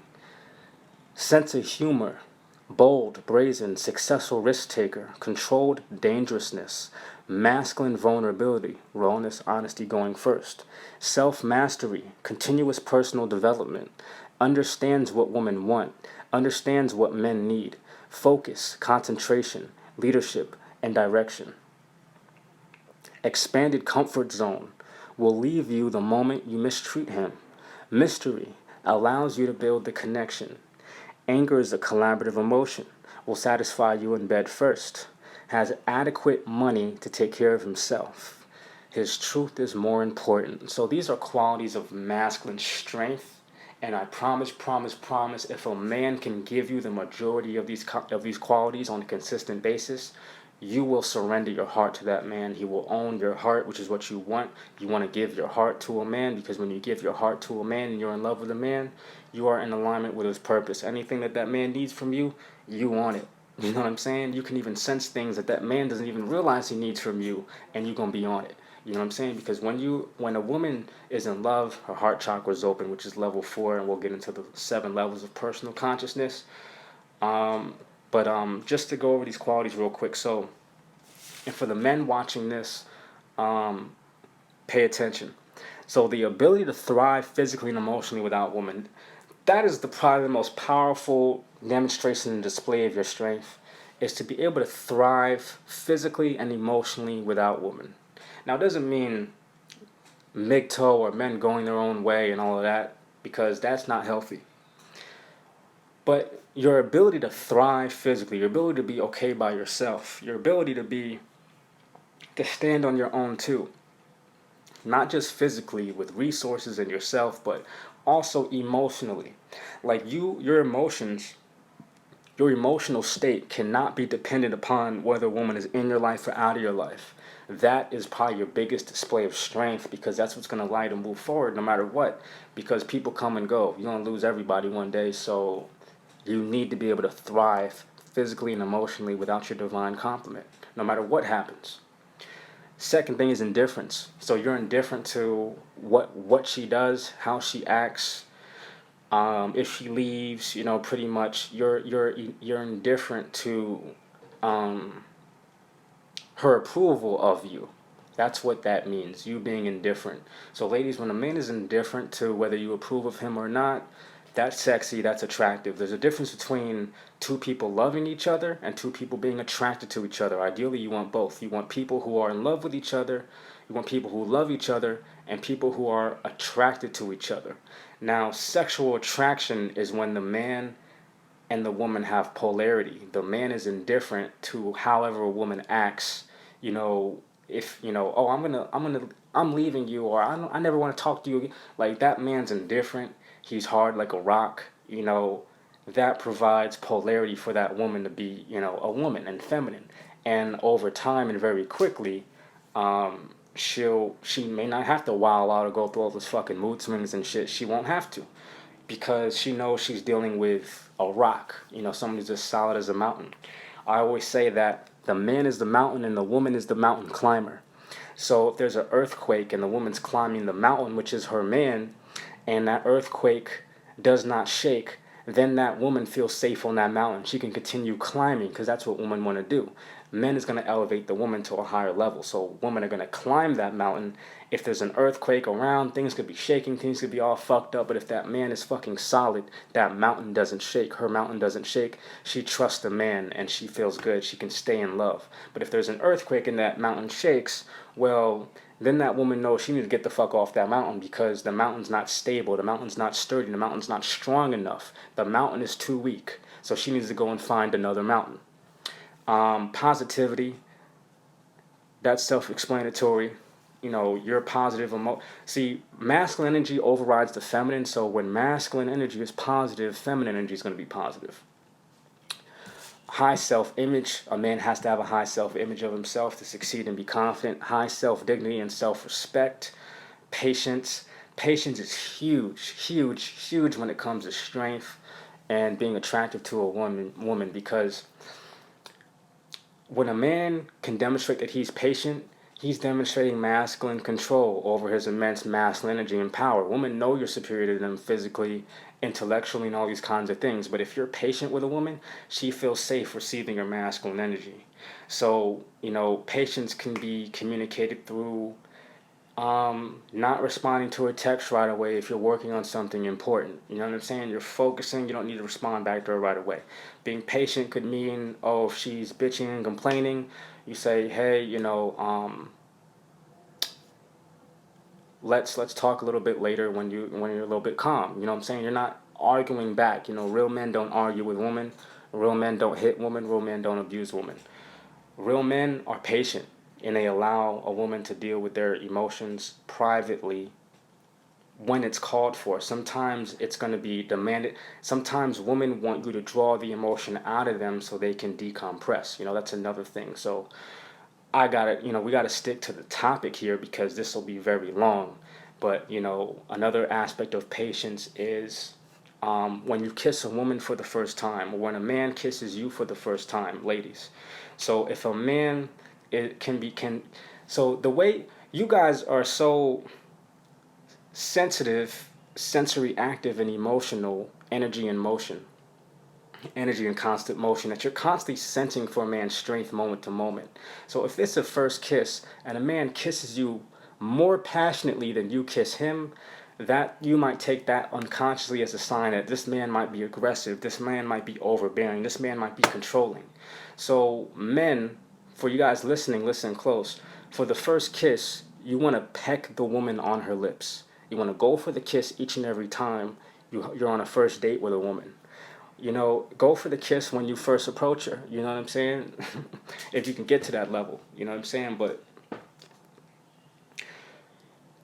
sense of humor, bold, brazen, successful risk taker, controlled dangerousness, masculine vulnerability, rawness, honesty going first, self-mastery, continuous personal development, understands what women want, understands what men need, focus, concentration, leadership, and direction. Expanded comfort zone, will leave you the moment you mistreat him. Mystery, allows you to build the connection. Anger is a collaborative emotion, will satisfy you in bed first. Has adequate money to take care of himself. His truth is more important. So these are qualities of masculine strength, and I promise, if a man can give you the majority of these qualities on a consistent basis, you will surrender your heart to that man. He will own your heart, which is what you want. You want to give your heart to a man, because when you give your heart to a man and you're in love with a man, you are in alignment with his purpose. Anything that man needs from you, you want it. You know what I'm saying? You can even sense things that man doesn't even realize he needs from you, and you're going to be on it. You know what I'm saying? Because when a woman is in love, her heart chakra is open, which is level 4, and we'll get into the 7 levels of personal consciousness. But just to go over these qualities real quick. So, and for the men watching this, pay attention. So the ability to thrive physically and emotionally without women, that is probably the most powerful demonstration and display of your strength, is to be able to thrive physically and emotionally without women. Now, it doesn't mean MGTOW or men going their own way and all of that, because that's not healthy. But your ability to thrive physically, your ability to be okay by yourself, your ability to stand on your own too, not just physically with resources and yourself, but also emotionally. Like your emotions Your emotional state cannot be dependent upon whether a woman is in your life or out of your life. That is probably your biggest display of strength, because that's what's going to allow you to move forward no matter what. Because people come and go. You're going to lose everybody one day. So you need to be able to thrive physically and emotionally without your divine complement, no matter what happens. Second thing is indifference. So you're indifferent to what she does, how she acts, if she leaves, pretty much you're indifferent to um, her approval of you. That's what that means, you being indifferent. So, ladies, when a man is indifferent to whether you approve of him or not, that's sexy, that's attractive. There's a difference between two people loving each other and two people being attracted to each other. Ideally, you want both. You want people who are in love with each other, you want people who love each other, and people who are attracted to each other. Now, sexual attraction is when the man and the woman have polarity. The man is indifferent to however a woman acts. You know, if oh, I'm leaving you, or I never want to talk to you again. Like, that man's indifferent. He's hard like a rock. That provides polarity for that woman to be, a woman and feminine. And over time and very quickly, she may not have to wild out or go through all those fucking mood swings and shit. She won't have to, because she knows she's dealing with a rock, someone who's as solid as a mountain. I always say that the man is the mountain and the woman is the mountain climber. So if there's an earthquake and the woman's climbing the mountain, which is her man, and that earthquake does not shake, then that woman feels safe on that mountain. She can continue climbing, because that's what women want to do. Men is going to elevate the woman to a higher level. So women are going to climb that mountain. If there's an earthquake around, things could be shaking, things could be all fucked up. But if that man is fucking solid, that mountain doesn't shake. Her mountain doesn't shake. She trusts the man and she feels good. She can stay in love. But if there's an earthquake and that mountain shakes, well, then that woman knows she needs to get the fuck off that mountain, because the mountain's not stable, the mountain's not sturdy, the mountain's not strong enough. The mountain is too weak. So she needs to go and find another mountain. Positivity, that's self-explanatory. You're positive. See, masculine energy overrides the feminine. So when masculine energy is positive, feminine energy is going to be positive. High self-image. A man has to have a high self-image of himself to succeed and be confident. High self-dignity and self-respect. Patience. Patience is huge, huge, huge when it comes to strength and being attractive to a woman, because when a man can demonstrate that he's patient, he's demonstrating masculine control over his immense masculine energy and power. Women know you're superior to them physically, intellectually, and all these kinds of things. But if you're patient with a woman, she feels safe receiving your masculine energy. So, patience can be communicated through not responding to a text right away if you're working on something important. You know what I'm saying? You're focusing, you don't need to respond back to her right away. Being patient could mean, if she's bitching and complaining, you say, hey, let's talk a little bit later when you're a little bit calm. You know what I'm saying? You're not arguing back. Real men don't argue with women. Real men don't hit women. Real men don't abuse women. Real men are patient, and they allow a woman to deal with their emotions privately when it's called for. Sometimes it's going to be demanded. Sometimes women want you to draw the emotion out of them so they can decompress. That's another thing. So we gotta stick to the topic here, because this will be very long. But, another aspect of patience is when you kiss a woman for the first time, or when a man kisses you for the first time, ladies. So if a man, so the way you guys are so sensitive, sensory active, and emotional, energy and constant motion, that you're constantly sensing for a man's strength moment to moment. So if it's a first kiss and a man kisses you more passionately than you kiss him, that you might take that unconsciously as a sign that this man might be aggressive, this man might be overbearing, this man might be controlling. So men, for you guys listening, listen close. For the first kiss, you want to peck the woman on her lips. You want to go for the kiss each and every time you're on a first date with a woman. Go for the kiss when you first approach her. You know what I'm saying? If you can get to that level. You know what I'm saying? But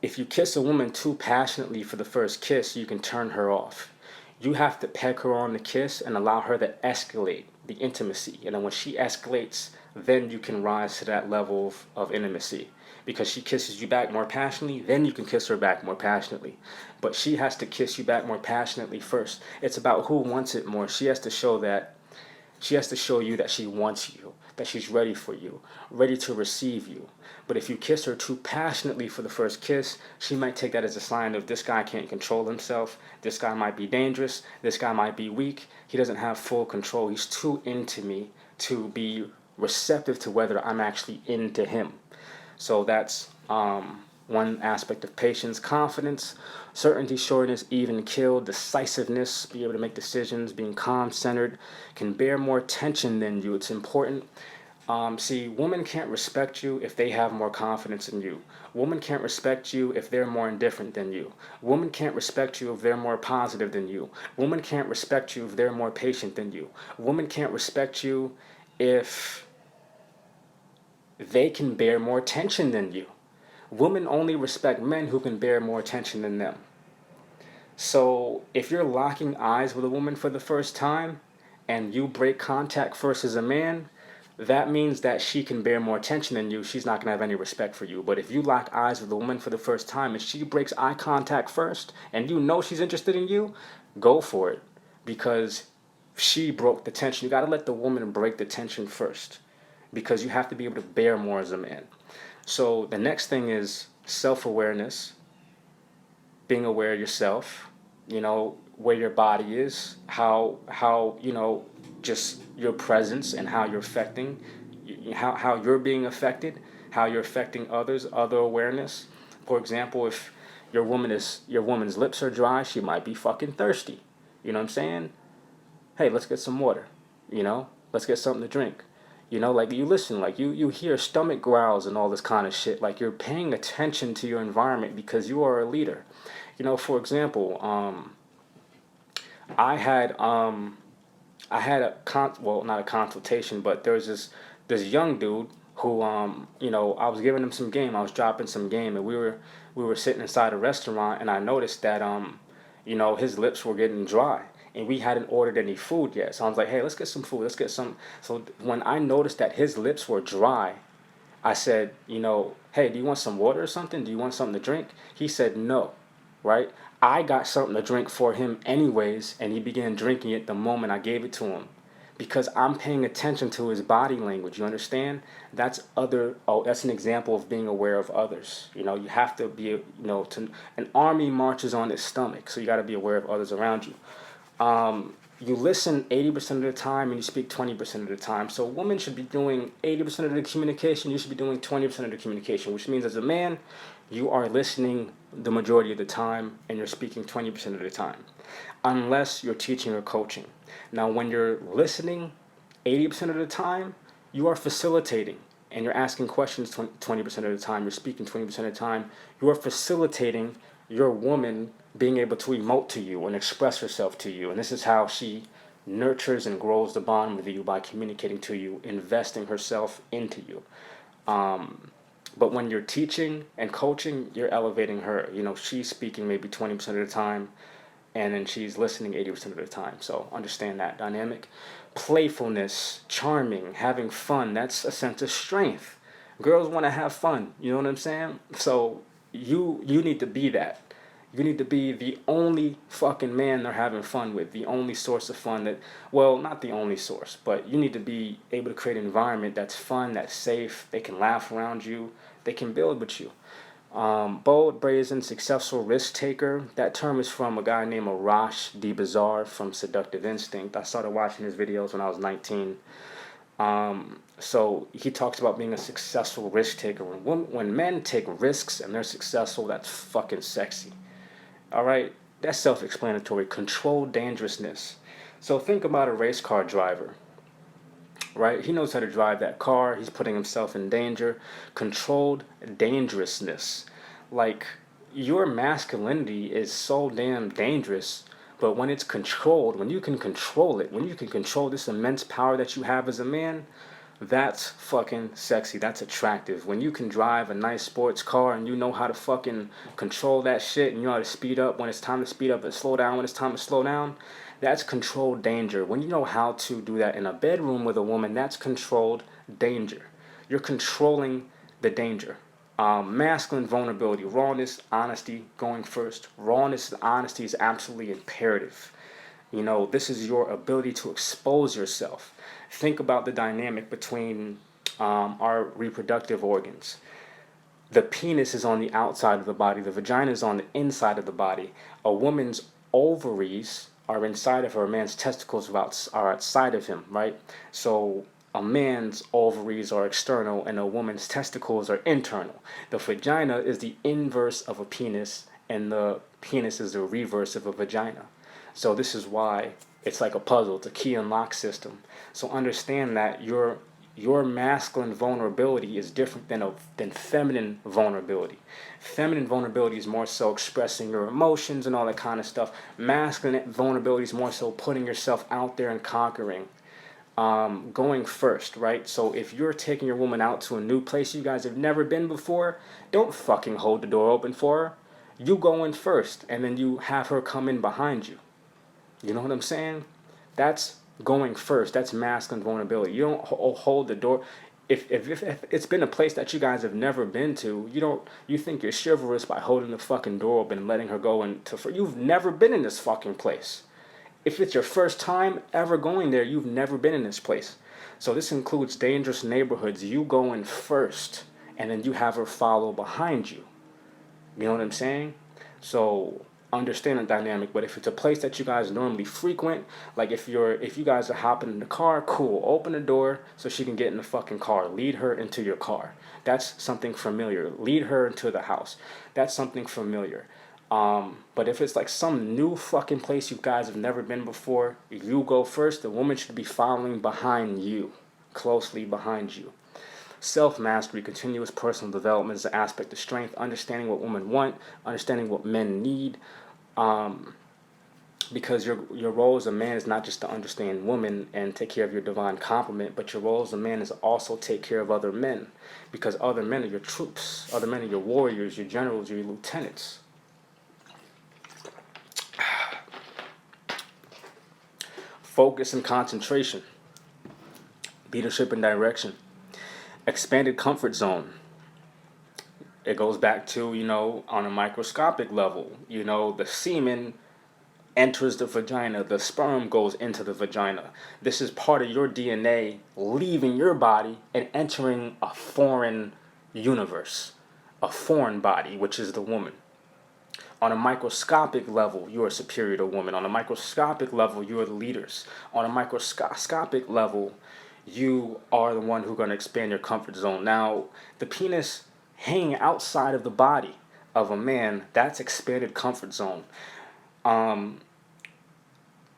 if you kiss a woman too passionately for the first kiss, you can turn her off. you have to peg her on the kiss and allow her to escalate the intimacy. And then when she escalates, then you can rise to that level of intimacy. Because she kisses you back more passionately, then you can kiss her back more passionately. But she has to kiss you back more passionately first. It's about who wants it more. She has to show you that she wants you, that she's ready for you, ready to receive you. But if you kiss her too passionately for the first kiss, she might take that as a sign of, this guy can't control himself, this guy might be dangerous, this guy might be weak, he doesn't have full control, he's too into me to be receptive to whether I'm actually into him. So that's one aspect of patience. Confidence, certainty, sureness, even kill, decisiveness, be able to make decisions, being calm, centered, can bear more tension than you. It's important. See, women can't respect you if they have more confidence in you. Women can't respect you if they're more indifferent than you. Women can't respect you if they're more positive than you. Women can't respect you if they're more patient than you. Women can't respect you if they can bear more tension than you. Women only respect men who can bear more tension than them. So if you're locking eyes with a woman for the first time and you break contact first as a man, that means that she can bear more tension than you. She's not going to have any respect for you. But if you lock eyes with a woman for the first time and she breaks eye contact first and you know she's interested in you, go for it. Because she broke the tension. You got to let the woman break the tension first. Because you have to be able to bear more as a man. So the next thing is self-awareness, being aware of yourself, where your body is, how just your presence and how you're affecting, how you're being affected, how you're affecting others, other awareness. For example, if your woman's lips are dry, she might be fucking thirsty. You know what I'm saying? Hey, let's get some water. Let's get something to drink. Like you listen, like you hear stomach growls and all this kind of shit. Like you're paying attention to your environment because you are a leader. For example, I had not a consultation, but there was this young dude who I was giving him some game. I was dropping some game, and we were sitting inside a restaurant, and I noticed that his lips were getting dry. And we hadn't ordered any food yet. So I was like, hey, let's get some food. Let's get some. So when I noticed that his lips were dry, I said, hey, do you want some water or something? Do you want something to drink? He said no, right? I got something to drink for him anyways, and he began drinking it the moment I gave it to him. Because I'm paying attention to his body language, you understand? That's an example of being aware of others. You have to be, an army marches on its stomach, so you got to be aware of others around you. You listen 80% of the time and you speak 20% of the time. So a woman should be doing 80% of the communication. You should be doing 20% of the communication, which means as a man, you are listening the majority of the time and you're speaking 20% of the time, unless you're teaching or coaching. Now, when you're listening 80% of the time, you are facilitating and you're asking questions 20% of the time. You're speaking 20% of the time. You are facilitating your woman being able to emote to you and express herself to you. And this is how she nurtures and grows the bond with you, by communicating to you, investing herself into you. But when you're teaching and coaching, you're elevating her. She's speaking maybe 20% of the time, and then she's listening 80% of the time. So understand that dynamic. Playfulness, charming, having fun, that's a sense of strength. Girls want to have fun, you know what I'm saying? So you need to be that. You need to be the only fucking man they're having fun with, the only source of fun not the only source, but you need to be able to create an environment that's fun, that's safe, they can laugh around you, they can build with you. Bold, brazen, successful risk taker. That term is from a guy named Arash D. Bazar from Seductive Instinct. I started watching his videos when I was 19. So he talks about being a successful risk taker. When men take risks and they're successful, that's fucking sexy. All right, that's self-explanatory. Controlled dangerousness. So think about a race car driver, right? He knows how to drive that car. He's putting himself in danger. Controlled dangerousness. Like, your masculinity is so damn dangerous, but when it's controlled, when you can control it, when you can control this immense power that you have as a man, That's fucking sexy. That's attractive. When you can drive a nice sports car and you know how to fucking control that shit and you know how to speed up when it's time to speed up and slow down when it's time to slow down, that's controlled danger. When you know how to do that in a bedroom with a woman, that's controlled danger. You're controlling the danger. Masculine vulnerability, rawness, honesty going first. Rawness and honesty is absolutely imperative. You know, this is your ability to expose yourself. Think about the dynamic between our reproductive organs. The penis is on the outside of the body, the vagina is on the inside of the body. A woman's ovaries are inside of her, a man's testicles are outside of him, right? So a man's ovaries are external and a woman's testicles are internal. The vagina is the inverse of a penis, and the penis is the reverse of a vagina. So this is why it's like a puzzle. It's a key and lock system. So understand that your masculine vulnerability is different than feminine vulnerability. Feminine vulnerability is more so expressing your emotions and all that kind of stuff. Masculine vulnerability is more so putting yourself out there and conquering. Going first, right? So if you're taking your woman out to a new place you guys have never been before, don't fucking hold the door open for her. You go in first, and then you have her come in behind you. You know what I'm saying? That's going first. That's masculine vulnerability. You don't hold the door. If it's been a place that you guys have never been to, you think you're chivalrous by holding the fucking door open and letting her go into. You've never been in this fucking place. If it's your first time ever going there, you've never been in this place. So this includes dangerous neighborhoods. You go in first, and then you have her follow behind you. You know what I'm saying? So understand the dynamic. But if it's a place that you guys normally frequent, like if you guys are hopping in the car, cool. Open the door so she can get in the fucking car. Lead her into your car. That's something familiar. Lead her into the house. That's something familiar. But if it's like some new fucking place you guys have never been before, you go first. The woman should be following behind you, closely behind you. Self-mastery, continuous personal development is an aspect of strength, understanding what women want, understanding what men need, because your role as a man is not just to understand women and take care of your divine complement, but your role as a man is also take care of other men, because other men are your troops, other men are your warriors, your generals, your lieutenants. Focus and concentration, leadership and direction. Expanded comfort zone. It goes back to, on a microscopic level, the semen enters the vagina, the sperm goes into the vagina. This is part of your DNA leaving your body and entering a foreign universe, a foreign body, which is the woman. On a microscopic level, you are superior to women. On a microscopic level, you are the leaders. On a microscopic level, you are the one who's going to expand your comfort zone. Now, the penis hanging outside of the body of a man, that's expanded comfort zone.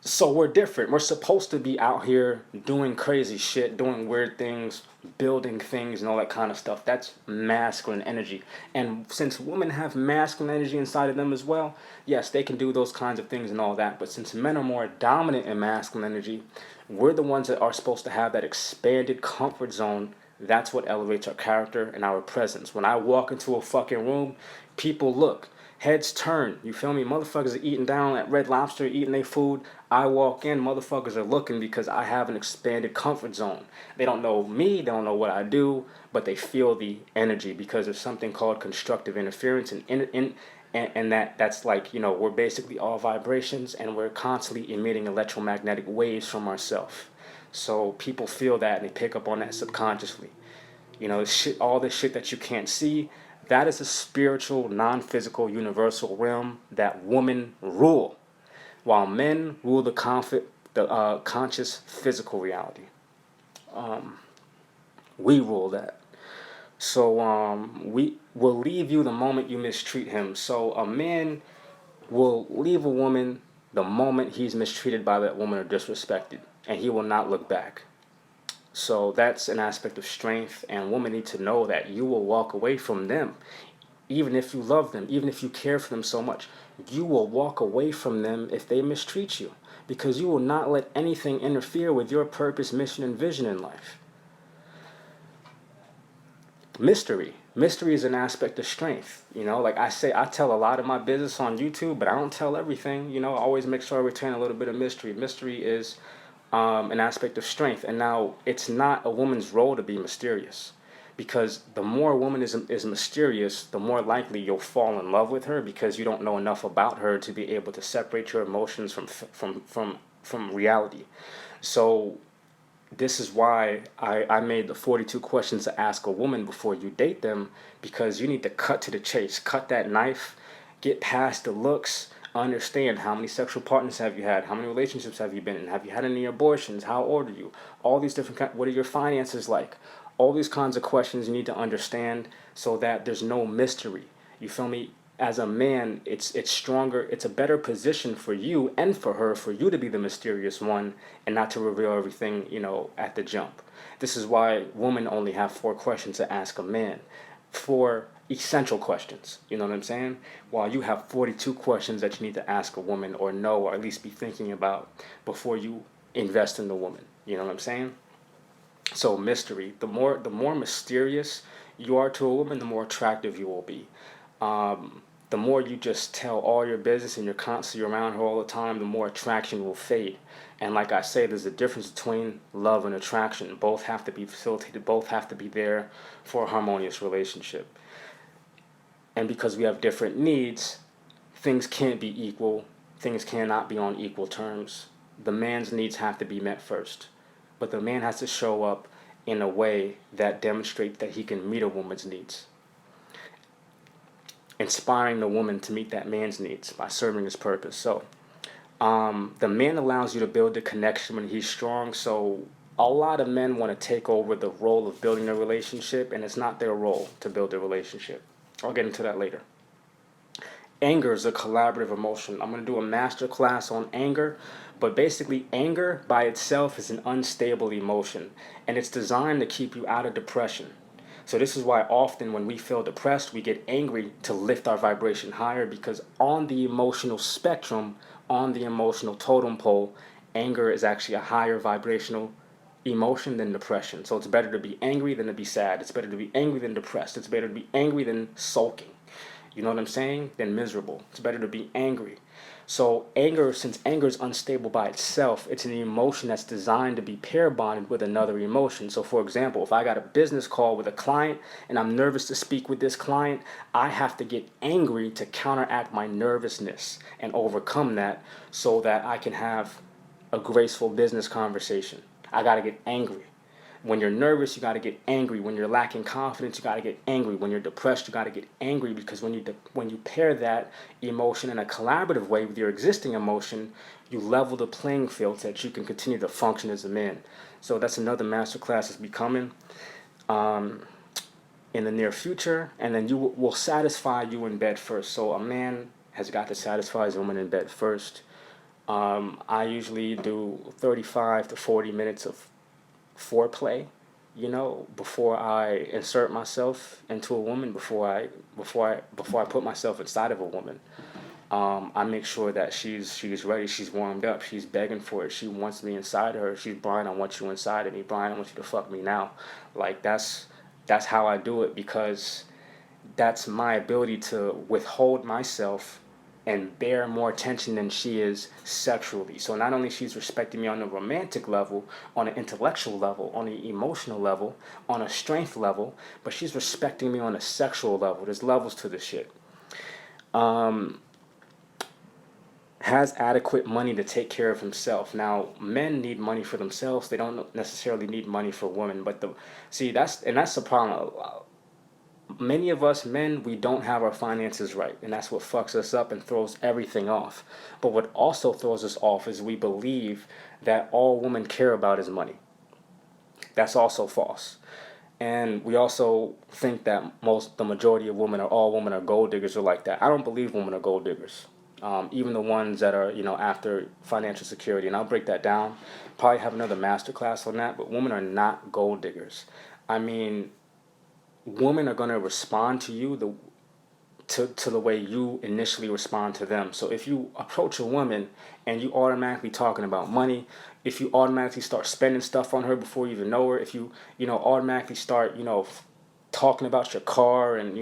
So we're different. We're supposed to be out here doing crazy shit, doing weird things, building things and all that kind of stuff. That's masculine energy. And since women have masculine energy inside of them as well, yes, they can do those kinds of things and all that. But since men are more dominant in masculine energy, we're the ones that are supposed to have that expanded comfort zone. That's what elevates our character and our presence. When I walk into a fucking room, people look. Heads turn, you feel me? Motherfuckers are eating down at Red Lobster, eating their food. I walk in, motherfuckers are looking because I have an expanded comfort zone. They don't know me, they don't know what I do, but they feel the energy because there's something called constructive interference, and that's like, we're basically all vibrations and we're constantly emitting electromagnetic waves from ourselves. So people feel that and they pick up on that subconsciously. All this shit that you can't see, that is a spiritual, non-physical, universal realm that women rule, while men rule the conscious physical reality. We rule that. So we will leave you the moment you mistreat him. So a man will leave a woman the moment he's mistreated by that woman or disrespected, and he will not look back. So that's an aspect of strength, and women need to know that you will walk away from them. Even if you love them, even if you care for them so much, you will walk away from them if they mistreat you, because you will not let anything interfere with your purpose, mission, and vision in life. Mystery is an aspect of strength. Like I say, I tell a lot of my business on YouTube, but I don't tell everything. I always make sure I retain a little bit of mystery. Mystery is an aspect of strength. And now it's not a woman's role to be mysterious, because the more a woman is mysterious, the more likely you'll fall in love with her, because you don't know enough about her to be able to separate your emotions from reality. So this is why I made the 42 questions to ask a woman before you date them, because you need to cut to the chase, cut that knife, get past the looks, understand how many sexual partners have you had, how many relationships have you been in, have you had any abortions, how old are you, all these different, what are your finances like, all these kinds of questions you need to understand, so that there's no mystery. You feel me? As a man, it's stronger. It's a better position for you and for her, for you to be the mysterious one and not to reveal everything, at the jump. This is why women only have 4 questions to ask a man. 4 essential questions. You know what I'm saying? While you have 42 questions that you need to ask a woman, or know, or at least be thinking about before you invest in the woman. You know what I'm saying? So mystery. The more mysterious you are to a woman, the more attractive you will be. The more you just tell all your business and you're constantly around her all the time, the more attraction will fade. And like I say, there's a difference between love and attraction. Both have to be facilitated, both have to be there for a harmonious relationship. And because we have different needs, things can't be equal, things cannot be on equal terms. The man's needs have to be met first. But the man has to show up in a way that demonstrates that he can meet a woman's needs, inspiring the woman to meet that man's needs by serving his purpose. So the man allows you to build the connection when he's strong. So a lot of men want to take over the role of building a relationship, and it's not their role to build a relationship. I'll get into that later. Anger is a collaborative emotion. I'm going to do a master class on anger, but basically anger by itself is an unstable emotion, and it's designed to keep you out of depression. So this is why often when we feel depressed, we get angry to lift our vibration higher, because on the emotional spectrum, on the emotional totem pole, anger is actually a higher vibrational emotion than depression. So it's better to be angry than to be sad. It's better to be angry than depressed. It's better to be angry than sulking. You know what I'm saying? Than miserable. It's better to be angry. So anger, since anger is unstable by itself, it's an emotion that's designed to be pair bonded with another emotion. So for example, if I got a business call with a client and I'm nervous to speak with this client, I have to get angry to counteract my nervousness and overcome that, so that I can have a graceful business conversation. I got to get angry. When you're nervous, you got to get angry. When you're lacking confidence, you got to get angry. When you're depressed, you got to get angry, because when you pair that emotion in a collaborative way with your existing emotion, you level the playing field so that you can continue to function as a man. So that's another masterclass that's becoming in the near future, and then you will satisfy you in bed first. So a man has got to satisfy his woman in bed first. I usually do 35 to 40 minutes of foreplay, before I insert myself into a woman, before I put myself inside of a woman. I make sure that she's ready, she's warmed up, she's begging for it, she wants me inside her. She's, Brian, I want you inside of me. Brian, I want you to fuck me now. Like that's how I do it, because that's my ability to withhold myself and bear more attention than she is sexually. So not only she's respecting me on a romantic level, on an intellectual level, on an emotional level, on a strength level, but she's respecting me on a sexual level. There's levels to this shit. Has adequate money to take care of himself. Now, men need money for themselves. They don't necessarily need money for women. But that's the problem. Many of us men, we don't have our finances right, and that's what fucks us up and throws everything off. But what also throws us off is we believe that all women care about is money. That's also false. And we also think that the majority of women, or all women, are gold diggers or like that. I don't believe women are gold diggers. Even the ones that are, after financial security, and I'll break that down. Probably have another masterclass on that. But women are not gold diggers. I mean, women are going to respond to you to the way you initially respond to them. So if you approach a woman and you automatically talking about money, if you automatically start spending stuff on her before you even know her, if you automatically start talking about your car and,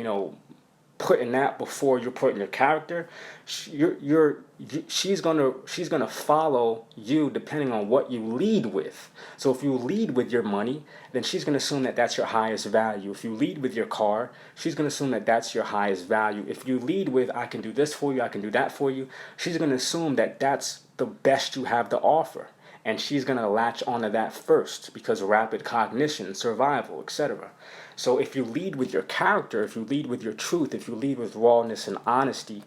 putting that before you're putting your character, she's gonna follow you depending on what you lead with. So if you lead with your money, then she's gonna assume that that's your highest value. If you lead with your car, she's gonna assume that that's your highest value. If you lead with I can do this for you, I can do that for you, she's gonna assume that that's the best you have to offer. And she's going to latch onto that first because rapid cognition, survival, etc. So if you lead with your character, if you lead with your truth, if you lead with rawness and honesty,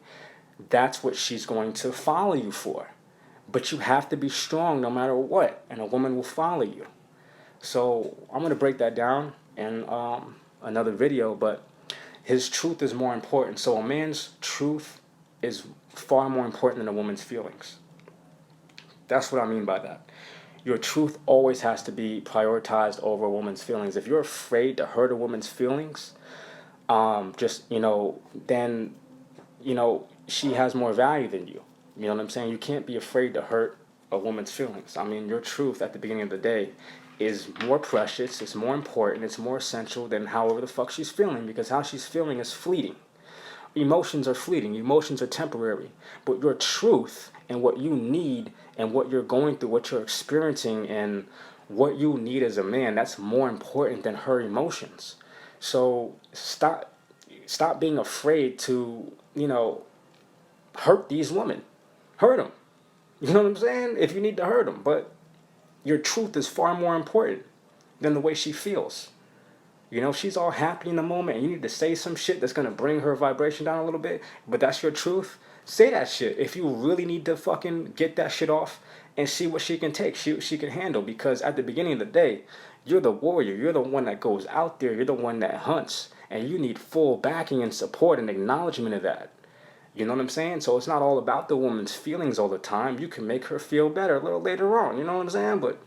that's what she's going to follow you for. But you have to be strong no matter what, and a woman will follow you. So I'm going to break that down in another video, but his truth is more important. So a man's truth is far more important than a woman's feelings. That's what I mean by that. Your truth always has to be prioritized over a woman's feelings. If you're afraid to hurt a woman's feelings, then, she has more value than you. You know what I'm saying? You can't be afraid to hurt a woman's feelings. I mean, your truth at the beginning of the day is more precious, it's more important, it's more essential than however the fuck she's feeling, because how she's feeling is fleeting. Emotions are fleeting, emotions are temporary, but your truth and what you need and what you're going through, what you're experiencing, and what you need as a man, that's more important than her emotions. So stop being afraid to, hurt these women. Hurt them. You know what I'm saying? If you need to hurt them. But your truth is far more important than the way she feels. She's all happy in the moment and you need to say some shit that's going to bring her vibration down a little bit, but that's your truth. Say that shit if you really need to fucking get that shit off and see what she can take, see what she can handle. Because at the beginning of the day, you're the warrior. You're the one that goes out there. You're the one that hunts. And you need full backing and support and acknowledgement of that. You know what I'm saying? So it's not all about the woman's feelings all the time. You can make her feel better a little later on. You know what I'm saying? But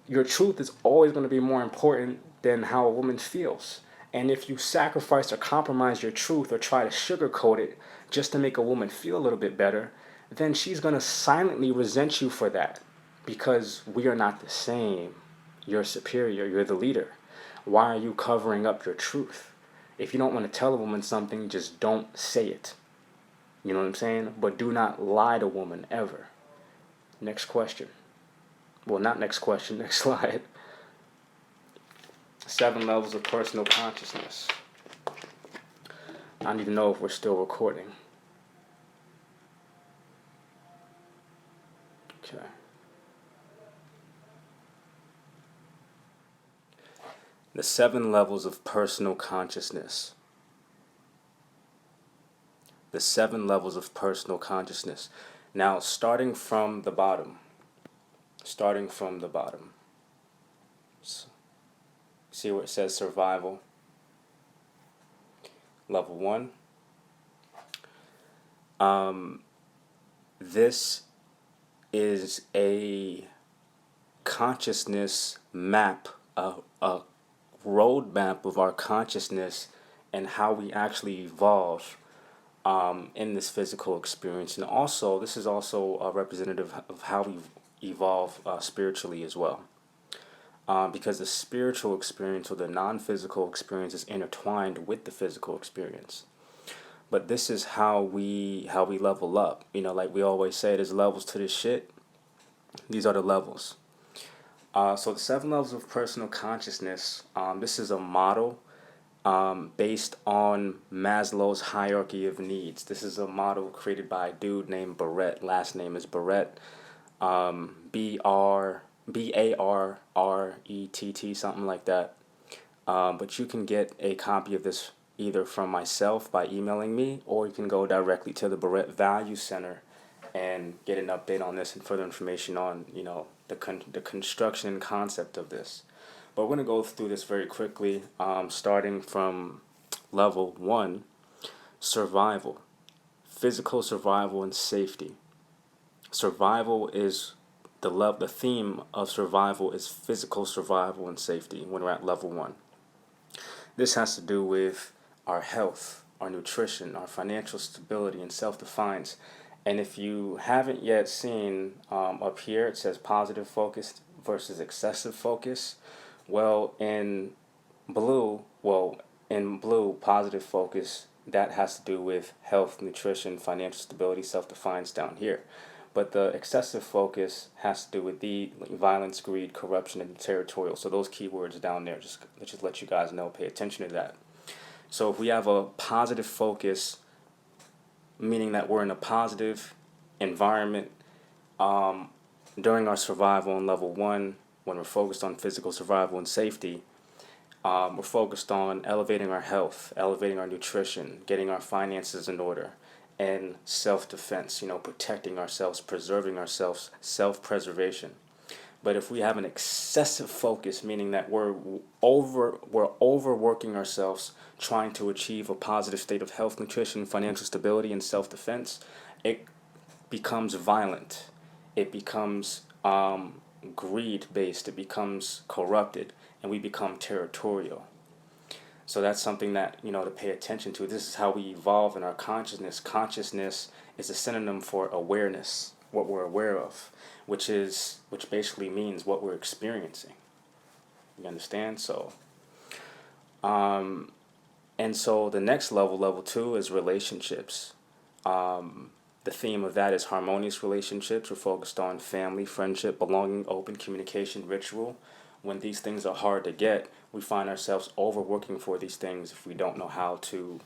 your truth is always going to be more important than how a woman feels. And if you sacrifice or compromise your truth or try to sugarcoat it just to make a woman feel a little bit better, then she's going to silently resent you for that, because we are not the same. You're superior. You're the leader. Why are you covering up your truth? If you don't want to tell a woman something, just don't say it. You know what I'm saying? But do not lie to a woman ever. Next question. Well, not next question, next slide. 7 levels of personal consciousness. I need to know if we're still recording. Okay. The 7 levels of personal consciousness. The 7 levels of personal consciousness. Now, starting from the bottom. So, see where it says survival. Level 1. This is a consciousness map, a roadmap of our consciousness and how we actually evolve in this physical experience. And also, this is also a representative of how we evolve spiritually as well. Because the spiritual experience or the non-physical experience is intertwined with the physical experience. But this is how we level up. Like we always say, there's levels to this shit. These are the levels. So the 7 levels of personal consciousness, this is a model based on Maslow's hierarchy of needs. This is a model created by a dude named Barrett. Last name is Barrett. Barrett, something like that. But you can get a copy of this either from myself by emailing me, or you can go directly to the Barrett Value Center and get an update on this and further information on, the construction and concept of this. But we're going to go through this very quickly, starting from level 1, survival, physical survival and safety. Survival is the theme of survival is physical survival and safety when we're at level 1. This has to do with our health, our nutrition, our financial stability, and self-defense. And if you haven't yet seen up here, it says positive focus versus excessive focus. Well, in Blue, well, in blue, positive focus, that has to do with health, nutrition, financial stability, self-defines down here. But the excessive focus has to do with the like, violence, greed, corruption, and territorial. So those keywords down there, just let you guys know, pay attention to that. So if we have a positive focus, meaning that we're in a positive environment um, during our survival on level one, when we're focused on physical survival and safety, we're focused on elevating our health, elevating our nutrition, getting our finances in order, and self defense, protecting ourselves, preserving ourselves, self preservation. But if we have an excessive focus, meaning that we're overworking ourselves trying to achieve a positive state of health, nutrition, financial stability, and self defense, it becomes violent. It becomes greed based. It becomes corrupted, and we become territorial. So that's something that to pay attention to. This is how we evolve in our consciousness. Consciousness is a synonym for awareness, what we're aware of, which basically means what we're experiencing. You understand? So the next level, level two, is relationships. The theme of that is harmonious relationships. We're focused on family, friendship, belonging, open communication, ritual. When these things are hard to get, we find ourselves overworking for these things if we don't know how to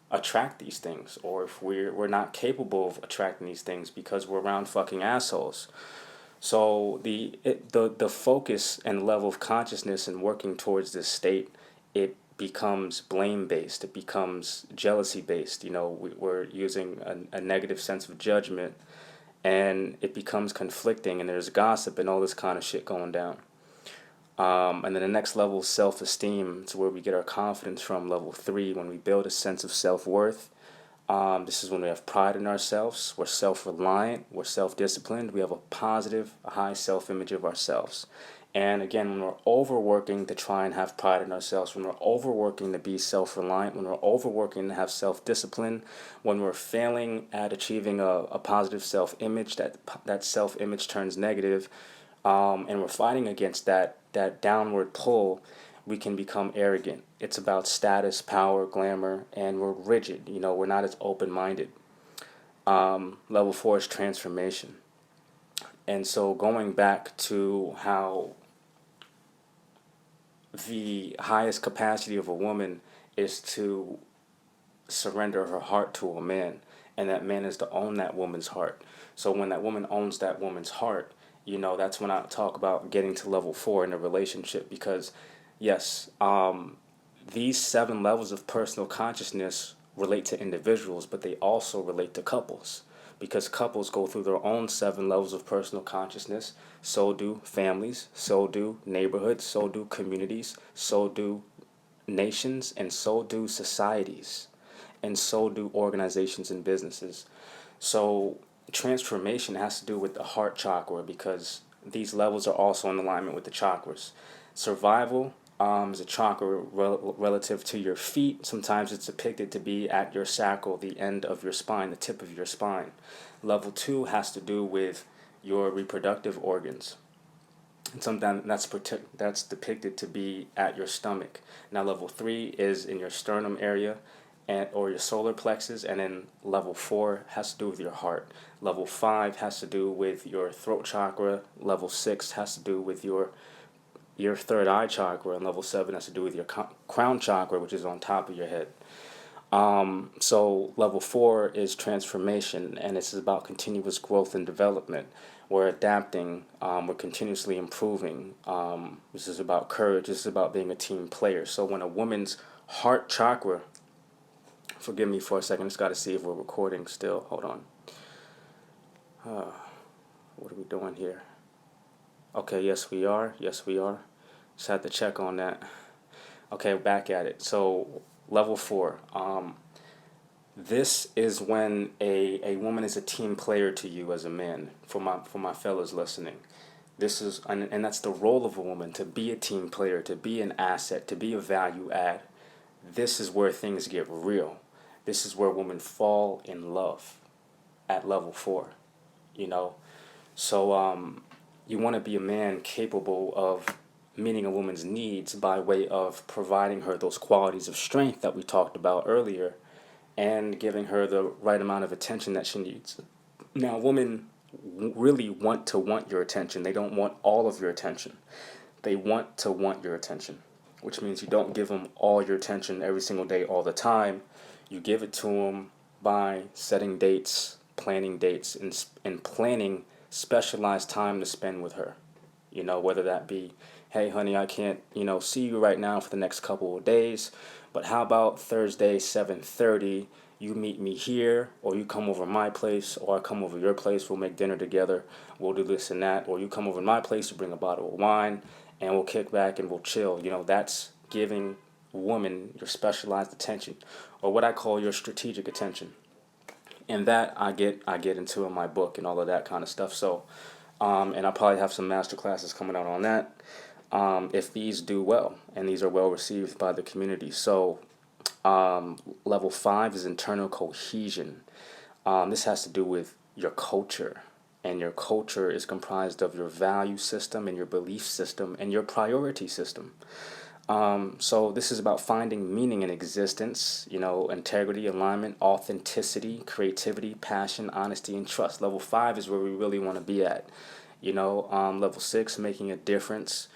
attract these things, or if we're not capable of attracting these things because we're around fucking assholes. So the focus and level of consciousness and working towards this state, it becomes blame based. It becomes jealousy based. We're using a negative sense of judgment, and it becomes conflicting. And there's gossip and all this kind of shit going down. And then the next level is self esteem. It's where we get our confidence from. Level three, when we build a sense of self worth. This is when we have pride in ourselves. We're self-reliant. We're self-disciplined. We have a positive, high self-image of ourselves. And again, when we're overworking to try and have pride in ourselves, when we're overworking to be self-reliant, when we're overworking to have self-discipline, when we're failing at achieving a positive self-image, that self-image turns negative, and we're fighting against that downward pull, we can become arrogant. It's about status, power, glamour, and we're rigid. We're not as open minded. Level four is transformation. And so going back to how the highest capacity of a woman is to surrender her heart to a man, and that man is to own that woman's heart. So when that woman owns that woman's heart, that's when I talk about getting to level four in a relationship, because yes, these seven levels of personal consciousness relate to individuals, but they also relate to couples, because couples go through their own seven levels of personal consciousness. So do families, so do neighborhoods, so do communities, so do nations, and so do societies, and so do organizations and businesses. So transformation has to do with the heart chakra, because these levels are also in alignment with the chakras. Survival is a chakra relative to your feet. Sometimes it's depicted to be at your sacral, the end of your spine, the tip of your spine. Level two has to do with your reproductive organs. And sometimes that's depicted to be at your stomach. Now, level three is in your sternum area, or your solar plexus, and then level four has to do with your heart. Level five has to do with your throat chakra. Level six has to do with your third eye chakra, and level seven has to do with your crown chakra, which is on top of your head. So level four is transformation, and this is about continuous growth and development. We're adapting, we're continuously improving. This is about courage, this is about being a team player. So when a woman's heart chakra, forgive me for a second, just got to see if we're recording still. Hold on. What are we doing here? Okay, yes we are. Yes we are. Just had to check on that. Okay, back at it. So level four. This is when a woman is a team player to you as a man. For my fellas listening, this is and that's the role of a woman, to be a team player, to be an asset, to be a value add. This is where things get real. This is where women fall in love at level four. You know, so you want to be a man capable of meeting a woman's needs by way of providing her those qualities of strength that we talked about earlier and giving her the right amount of attention that she needs. Now, women really want your attention. They don't want all of your attention. They want your attention, which means you don't give them all your attention every single day, all the time. You give it to them by setting dates, and planning specialized time to spend with her. Whether that be, hey, honey, I can't, see you right now for the next couple of days, but how about Thursday, 7:30, you meet me here, or you come over my place, or I come over your place, we'll make dinner together, we'll do this and that, or you come over to my place, you bring a bottle of wine, and we'll kick back and we'll chill. That's giving woman your specialized attention, or what I call your strategic attention. And that I get into in my book and all of that kind of stuff. So, and I'll probably have some master classes coming out on that. If these do well and these are well received by the community. So, level 5 is internal cohesion. This has to do with your culture. And your culture is comprised of your value system and your belief system and your priority system. So this is about finding meaning in existence, integrity, alignment, authenticity, creativity, passion, honesty, and trust. Level 5 is where we really want to be at. Level 6, making a difference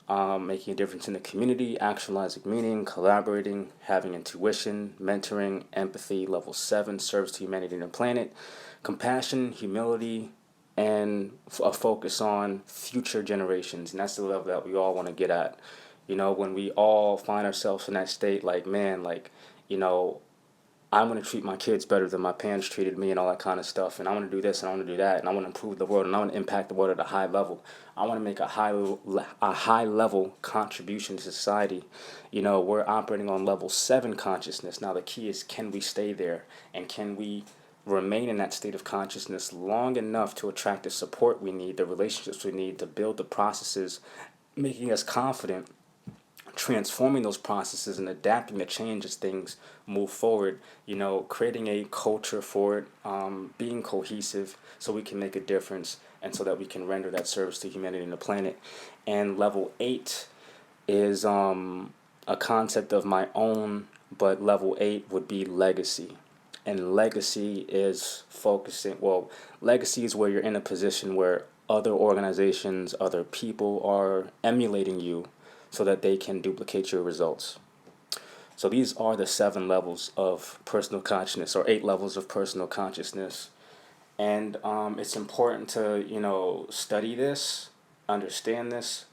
in the community, actualizing meaning, collaborating, having intuition, mentoring, empathy. Level 7, service to humanity and the planet, compassion, humility, and a focus on future generations. And that's the level that we all want to get at. When we all find ourselves in that state, like, man, like, I want to treat my kids better than my parents treated me and all that kind of stuff. And I want to do this and I want to do that. And I want to improve the world and I want to impact the world at a high level. I want to make a high level contribution to society. We're operating on level 7 consciousness. Now, the key is, can we stay there? And can we remain in that state of consciousness long enough to attract the support we need, the relationships we need to build the processes, making us confident, transforming those processes and adapting to change as things move forward, creating a culture for it, being cohesive so we can make a difference and so that we can render that service to humanity and the planet. And level 8 is a concept of my own, but level 8 would be legacy. And legacy is legacy is where you're in a position where other organizations, other people are emulating you so that they can duplicate your results. So these are the 7 levels of personal consciousness, or 8 levels of personal consciousness. And it's important to, study this, understand this,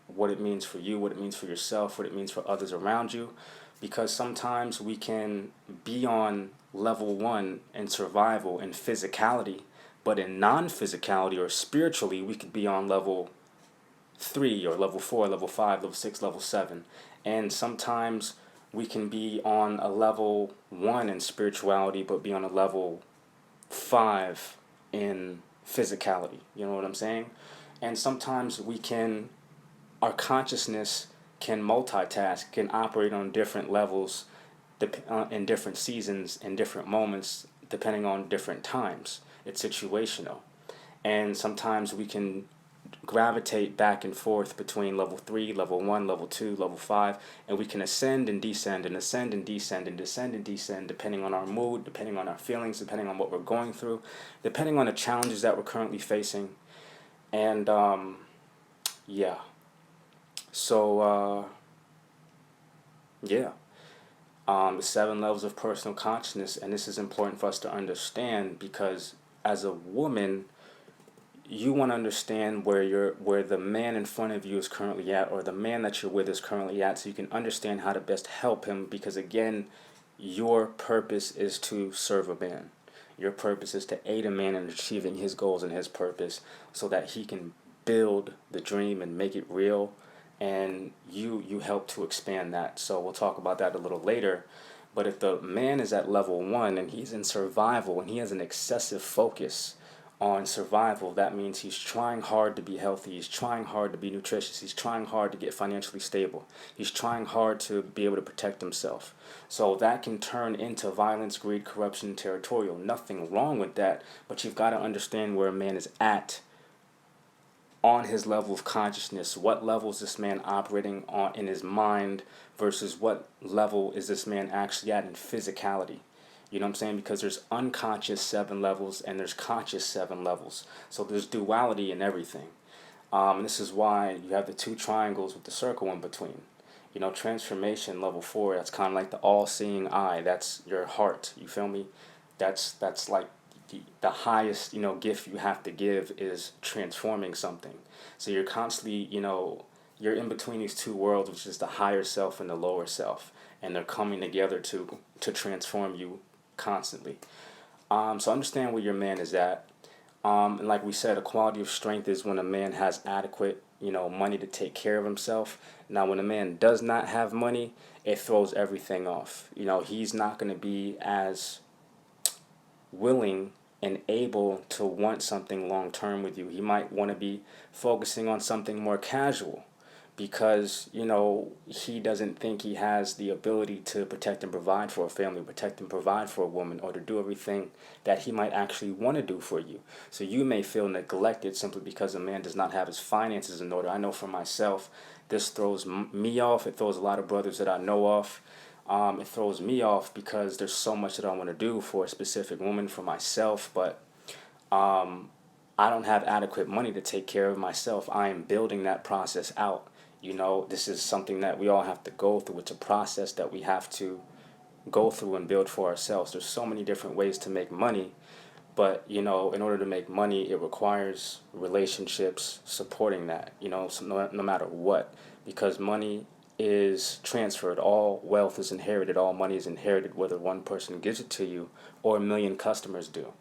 what it means for you, what it means for yourself, what it means for others around you. Because sometimes we can be on level 1 in survival and physicality, but in non-physicality or spiritually, we could be on level 3 or level 4, level 5, level 6, level 7. And sometimes we can be on a level 1 in spirituality, but be on a level 5 in physicality. You know what I'm saying? And sometimes our consciousness can multitask, can operate on different levels in different seasons, in different moments, depending on different times. It's situational. And sometimes we can gravitate back and forth between level 3, level 1, level 2, level 5, and we can ascend and descend and ascend and descend and descend and descend depending on our mood, depending on our feelings, depending on what we're going through, depending on the challenges that we're currently facing. And yeah. So yeah. The 7 levels of personal consciousness, and this is important for us to understand because as a woman, you want to understand where the man in front of you is currently at, or the man that you're with is currently at, so you can understand how to best help him. Because again, your purpose is to serve a man. Your purpose is to aid a man in achieving his goals and his purpose, so that he can build the dream and make it real. And you help to expand that. So we'll talk about that a little later. But if the man is at level 1 and he's in survival and he has an excessive focus on survival, that means he's trying hard to be healthy, he's trying hard to be nutritious, he's trying hard to get financially stable, he's trying hard to be able to protect himself. So that can turn into violence, greed, corruption, territorial. Nothing wrong with that, but you've got to understand where a man is at on his level of consciousness. What level is this man operating on in his mind versus what level is this man actually at in physicality? You know what I'm saying? Because there's unconscious 7 levels and there's conscious 7 levels. So there's duality in everything. And this is why you have the 2 triangles with the circle in between. You know, transformation level 4, that's kind of like the all-seeing eye. That's your heart. You feel me? That's like the highest, gift you have to give is transforming something. So you're constantly, you're in between these 2 worlds, which is the higher self and the lower self, and they're coming together to transform you constantly. So understand where your man is at. And like we said, a quality of strength is when a man has adequate, money to take care of himself. Now, when a man does not have money, it throws everything off. He's not going to be as willing and able to want something long term with you. He might want to be focusing on something more casual because, he doesn't think he has the ability to protect and provide for a family, protect and provide for a woman, or to do everything that he might actually want to do for you. So you may feel neglected simply because a man does not have his finances in order. I know for myself, this throws me off. It throws a lot of brothers that I know off. It throws me off because there's so much that I want to do for a specific woman, for myself, but I don't have adequate money to take care of myself. I am building that process out. This is something that we all have to go through. It's a process that we have to go through and build for ourselves. There's so many different ways to make money, but in order to make money, it requires relationships supporting that. So no matter what, because money is transferred. All wealth is inherited. All money is inherited, whether one person gives it to you or a million customers do.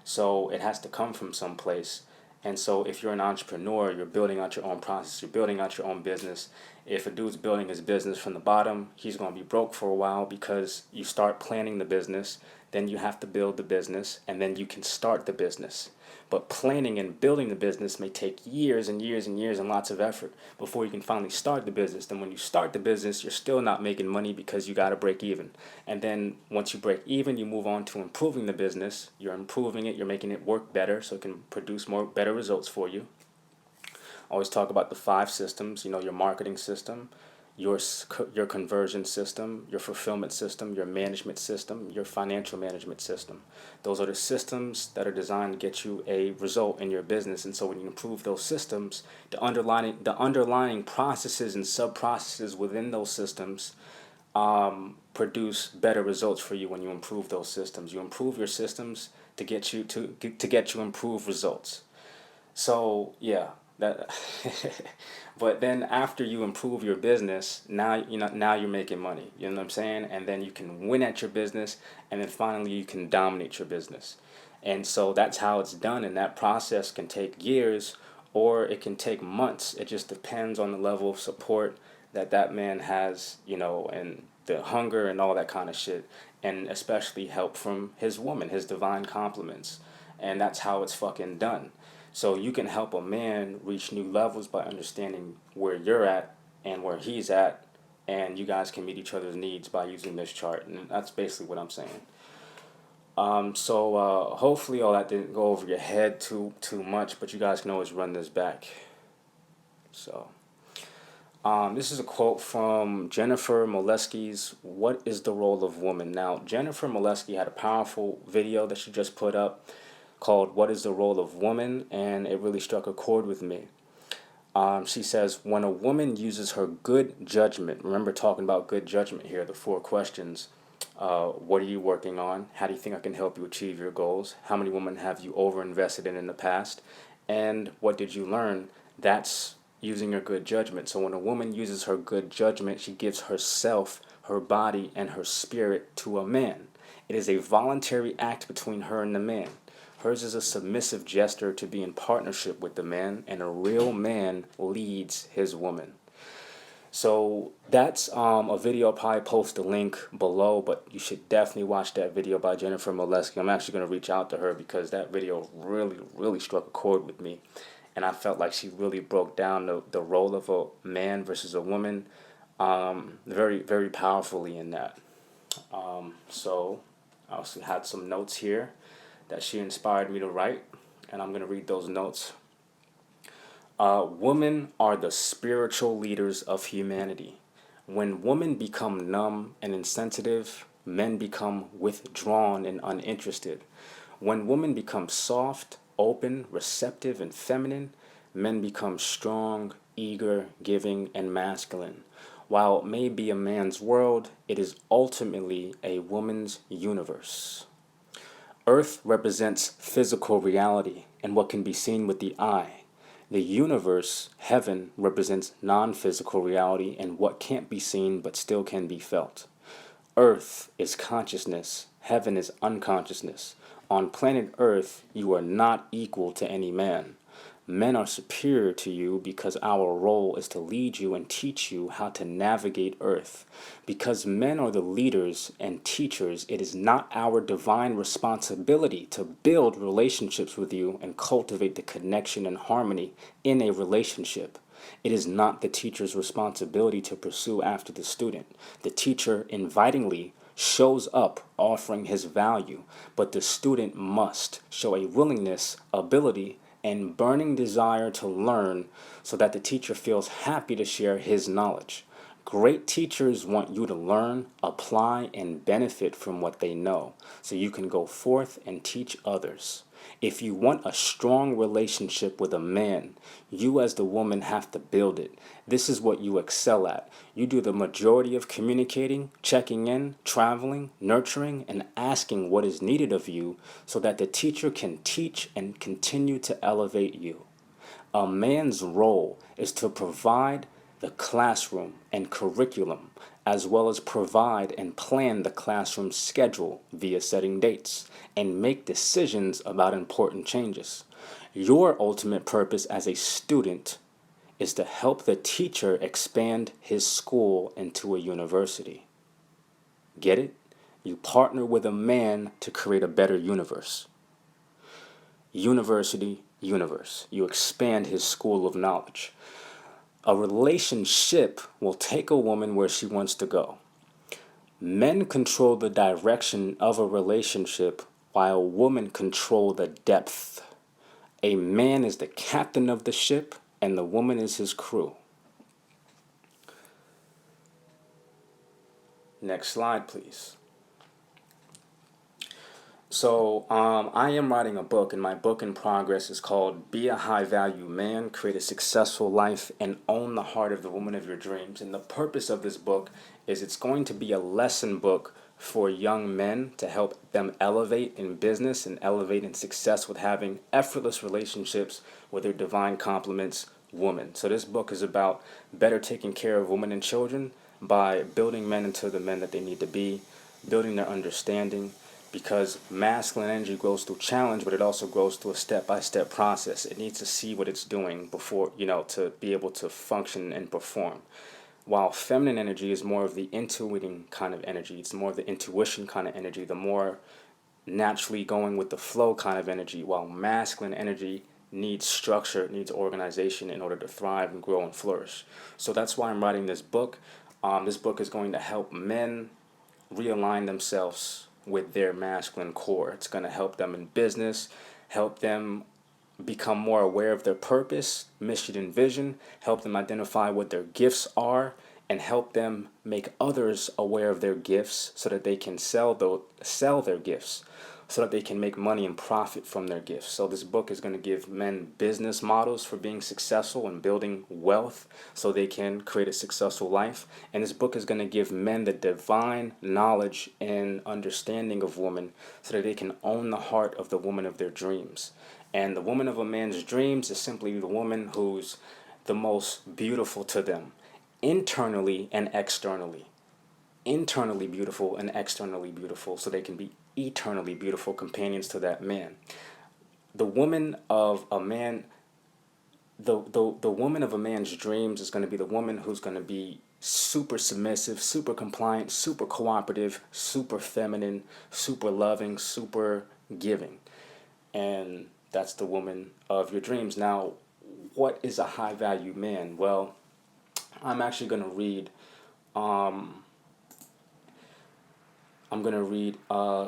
So it has to come from someplace. And so if you're an entrepreneur, you're building out your own process, you're building out your own business. If a dude's building his business from the bottom, he's going to be broke for a while because you start planning the business, then you have to build the business, and then you can start the business. But planning and building the business may take years and years and years and lots of effort before you can finally start the business. Then when you start the business, you're still not making money because you got to break even. And then once you break even, you move on to improving the business. You're improving it, you're making it work better so it can produce better results for you. I always talk about the 5 systems, your marketing system, your conversion system, your fulfillment system, your management system, your financial management system. Those are the systems that are designed to get you a result in your business. And so when you improve those systems, the underlying processes and sub processes within those systems produce better results for you when you improve those systems. You improve your systems to get you improved results. So yeah, that. But then after you improve your business, now you're making money. You know what I'm saying? And then you can win at your business, and then finally you can dominate your business. And so that's how it's done. And that process can take years, or it can take months. It just depends on the level of support that man has, and the hunger and all that kind of shit, and especially help from his woman, his divine compliments. And that's how it's fucking done. So you can help a man reach new levels by understanding where you're at and where he's at, and you guys can meet each other's needs by using this chart. And that's basically what I'm saying. So hopefully all that didn't go over your head too much, but you guys can always run this back. So this is a quote from Jennifer Molesky's "What is the Role of Woman?" Now, Jennifer Molesky had a powerful video that she just put up called "What is the Role of Woman?" and it really struck a chord with me. She says, when a woman uses her good judgment, remember talking about good judgment here, the 4 questions. What are you working on? How do you think I can help you achieve your goals? How many women have you overinvested in the past? And what did you learn? That's using your good judgment. So when a woman uses her good judgment, she gives herself, her body, and her spirit to a man. It is a voluntary act between her and the man. Hers is a submissive gesture to be in partnership with the man, and a real man leads his woman. So that's a video. I'll probably post the link below, but you should definitely watch that video by Jennifer Molesky. I'm actually going to reach out to her because that video really, really struck a chord with me. And I felt like she really broke down the role of a man versus a woman very, very powerfully in that. So I also had some notes here that she inspired me to write, and I'm going to read those notes. Women are the spiritual leaders of humanity. When women become numb and insensitive, men become withdrawn and uninterested. When women become soft, open, receptive, and feminine, men become strong, eager, giving, and masculine. While it may be a man's world, it is ultimately a woman's universe. Earth represents physical reality and what can be seen with the eye. The universe, heaven, represents non physical reality and what can't be seen but still can be felt. Earth is consciousness, heaven is unconsciousness. On planet Earth, you are not equal to any man. Men are superior to you because our role is to lead you and teach you how to navigate Earth. Because men are the leaders and teachers, it is not our divine responsibility to build relationships with you and cultivate the connection and harmony in a relationship. It is not the teacher's responsibility to pursue after the student. The teacher invitingly shows up offering his value, but the student must show a willingness, ability, and burning desire to learn so that the teacher feels happy to share his knowledge. Great teachers want you to learn, apply, and benefit from what they know so you can go forth and teach others. If you want a strong relationship with a man, you as the woman have to build it. This is what you excel at. You do the majority of communicating, checking in, traveling, nurturing, and asking what is needed of you so that the teacher can teach and continue to elevate you. A man's role is to provide the classroom and curriculum, as well as provide and plan the classroom schedule via setting dates and make decisions about important changes. Your ultimate purpose as a student is to help the teacher expand his school into a university. Get it? You partner with a man to create a better universe. University, universe. You expand his school of knowledge. A relationship will take a woman where she wants to go. Men control the direction of a relationship while women control the depth. A man is the captain of the ship and the woman is his crew. Next slide, please. So, I am writing a book, and my book in progress is called Be a High Value Man, Create a Successful Life, and Own the Heart of the Woman of Your Dreams. And the purpose of this book is it's going to be a lesson book for young men to help them elevate in business and elevate in success with having effortless relationships with their divine complements woman. So this book is about better taking care of women and children by building men into the men that they need to be, building their understanding, because masculine energy grows through challenge, but it also grows through a step-by-step process. It needs to see what it's doing before, to be able to function and perform. While feminine energy is more of the intuiting kind of energy, it's more of the intuition kind of energy, the more naturally going with the flow kind of energy, while masculine energy needs structure, it needs organization in order to thrive and grow and flourish. So that's why I'm writing this book. This book is going to help men realign themselves with their masculine core. It's going to help them in business, help them become more aware of their purpose, mission, and vision, help them identify what their gifts are, and help them make others aware of their gifts so that they can sell their gifts, so that they can make money and profit from their gifts. So this book is going to give men business models for being successful and building wealth so they can create a successful life. And this book is going to give men the divine knowledge and understanding of woman so that they can own the heart of the woman of their dreams. And the woman of a man's dreams is simply the woman who's the most beautiful to them, internally and externally. Internally beautiful and externally beautiful, so they can be eternally beautiful companions to that man. The woman of a man, the woman of a man's dreams is going to be the woman who's going to be super submissive, super compliant, super cooperative, super feminine, super loving, super giving. And that's the woman of your dreams. Now, what is a high value man? Well, I'm actually going to read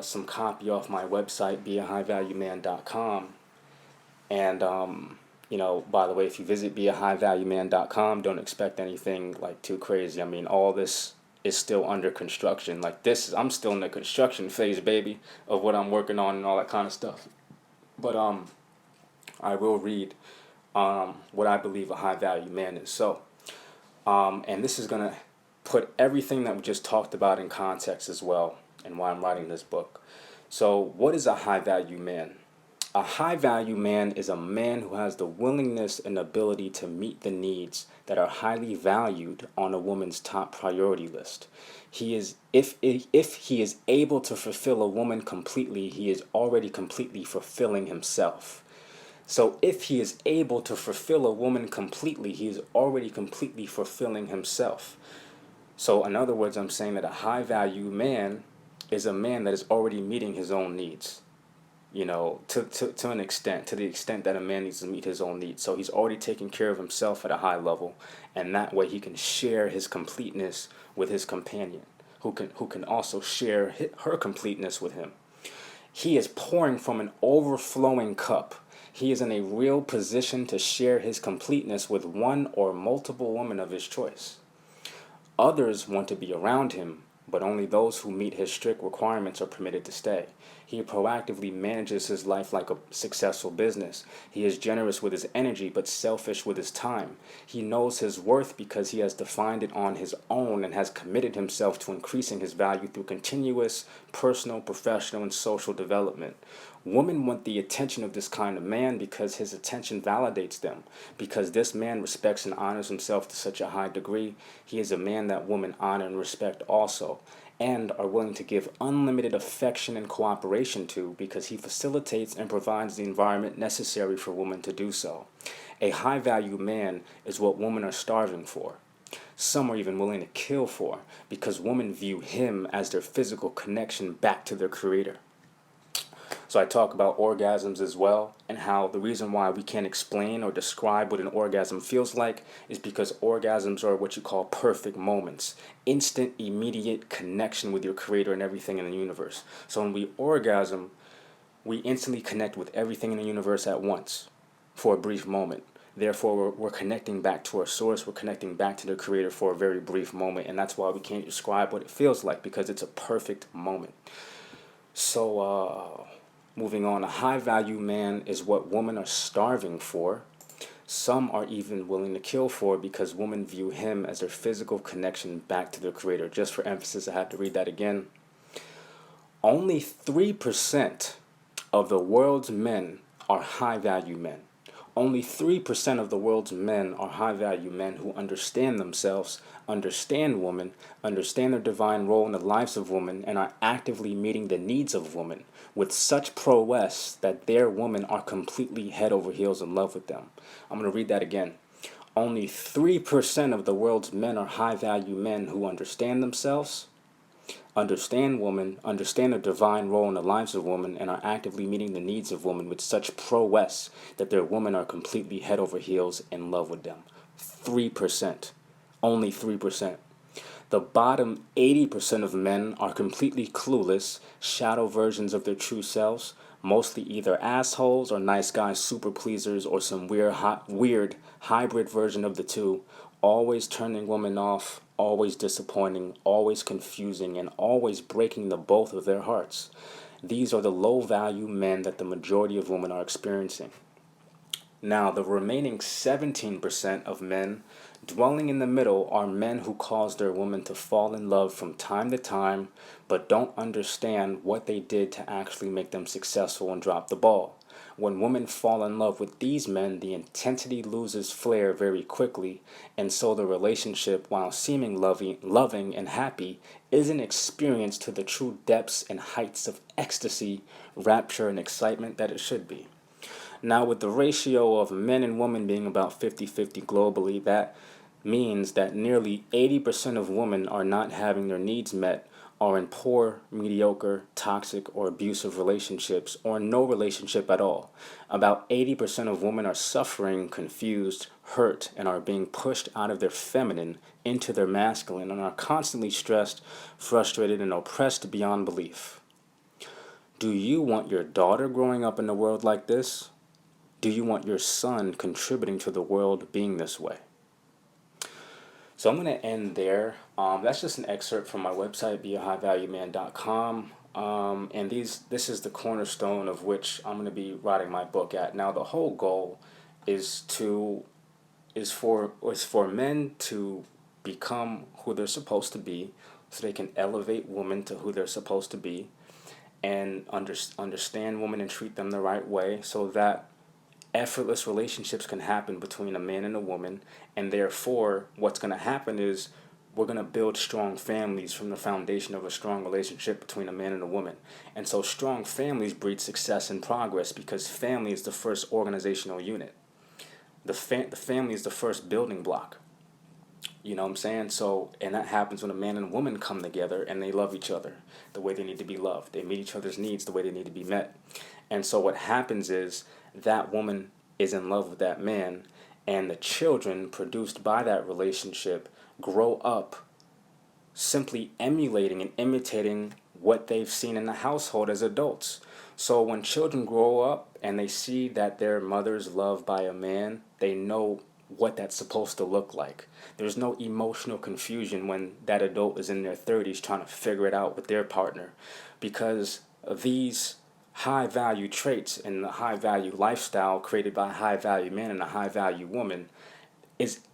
some copy off my website, beahighvalueman.com, and By the way, if you visit beahighvalueman.com, don't expect anything like too crazy. I mean, all this is still under construction. Like this, I'm still in the construction phase, baby, of what I'm working on and all that kind of stuff. But I will read what I believe a high value man is. So, and this is gonna put everything that we just talked about in context as well, and why I'm writing this book. So, what is a high value man? A high value man is a man who has the willingness and ability to meet the needs that are highly valued on a woman's top priority list. He is if he is able to fulfill a woman completely, he is already completely fulfilling himself. So if he is able to fulfill a woman completely, he is already completely fulfilling himself. So in other words, I'm saying that a high value man is a man that is already meeting his own needs, to an extent, to the extent that a man needs to meet his own needs. So he's already taking care of himself at a high level, and that way he can share his completeness with his companion, who can also share her completeness with him. He is pouring from an overflowing cup. He is in a real position to share his completeness with one or multiple women of his choice. Others want to be around him, but only those who meet his strict requirements are permitted to stay. He proactively manages his life like a successful business. He is generous with his energy, but selfish with his time. He knows his worth because he has defined it on his own and has committed himself to increasing his value through continuous personal, professional, and social development. Women want the attention of this kind of man because his attention validates them. Because this man respects and honors himself to such a high degree, he is a man that women honor and respect also, and are willing to give unlimited affection and cooperation to because he facilitates and provides the environment necessary for women to do so. A high value man is what women are starving for. Some are even willing to kill for because women view him as their physical connection back to their creator. So I talk about orgasms as well, and how the reason why we can't explain or describe what an orgasm feels like is because orgasms are what you call perfect moments, instant, immediate connection with your creator and everything in the universe. So when we orgasm, we instantly connect with everything in the universe at once for a brief moment. Therefore, we're connecting back to our source, we're connecting back to the creator for a very brief moment, and that's why we can't describe what it feels like, because it's a perfect moment. So, moving on, a high value man is what women are starving for. Some are even willing to kill for because women view him as their physical connection back to their creator. Just for emphasis, I have to read that again. Only 3% of the world's men are high value men. Only 3% of the world's men are high value men who understand themselves, understand women, understand their divine role in the lives of women, and are actively meeting the needs of women with such prowess that their women are completely head over heels in love with them. I'm going to read that again. Only 3% of the world's men are high value men who understand themselves, understand women, understand their divine role in the lives of women, and are actively meeting the needs of women with such prowess that their women are completely head over heels in love with them. 3%. Only 3%. The bottom 80% of men are completely clueless, shadow versions of their true selves, mostly either assholes or nice guys, super pleasers, or some weird hybrid version of the two, always turning women off, always disappointing, always confusing, and always breaking the both of their hearts. These are the low value men that the majority of women are experiencing. Now, the remaining 17% of men dwelling in the middle are men who cause their women to fall in love from time to time, but don't understand what they did to actually make them successful and drop the ball. When women fall in love with these men, the intensity loses flair very quickly, and so the relationship, while seeming loving and happy, isn't experienced to the true depths and heights of ecstasy, rapture, and excitement that it should be. Now, with the ratio of men and women being about 50-50 globally, that means that nearly 80% of women are not having their needs met, are in poor, mediocre, toxic, or abusive relationships, or no relationship at all. About 80% of women are suffering, confused, hurt, and are being pushed out of their feminine into their masculine, and are constantly stressed, frustrated, and oppressed beyond belief. Do you want your daughter growing up in a world like this? do you want your son contributing to the world being this way? So I'm going to end there. That's just an excerpt from my website, beahighvalueman.com. And this is the cornerstone of which I'm going to be writing my book at. Now, the whole goal is for men to become who they're supposed to be, so they can elevate women to who they're supposed to be, and understand women and treat them the right way, so that effortless relationships can happen between a man and a woman. And therefore, what's going to happen is we're going to build strong families from the foundation of a strong relationship between a man and a woman. And so strong families breed success and progress, because family is the first organizational unit. The family is the first building block. You know what I'm saying? So, and that happens when a man and a woman come together and they love each other the way they need to be loved. They meet each other's needs the way they need to be met. And so what happens is that woman is in love with that man, and the children produced by that relationship grow up simply emulating and imitating what they've seen in the household as adults. So when children grow up and they see that their mother's loved by a man, they know what that's supposed to look like. There's no emotional confusion when that adult is in their 30s trying to figure it out with their partner, because these high value traits and the high value lifestyle created by a high value man and a high value woman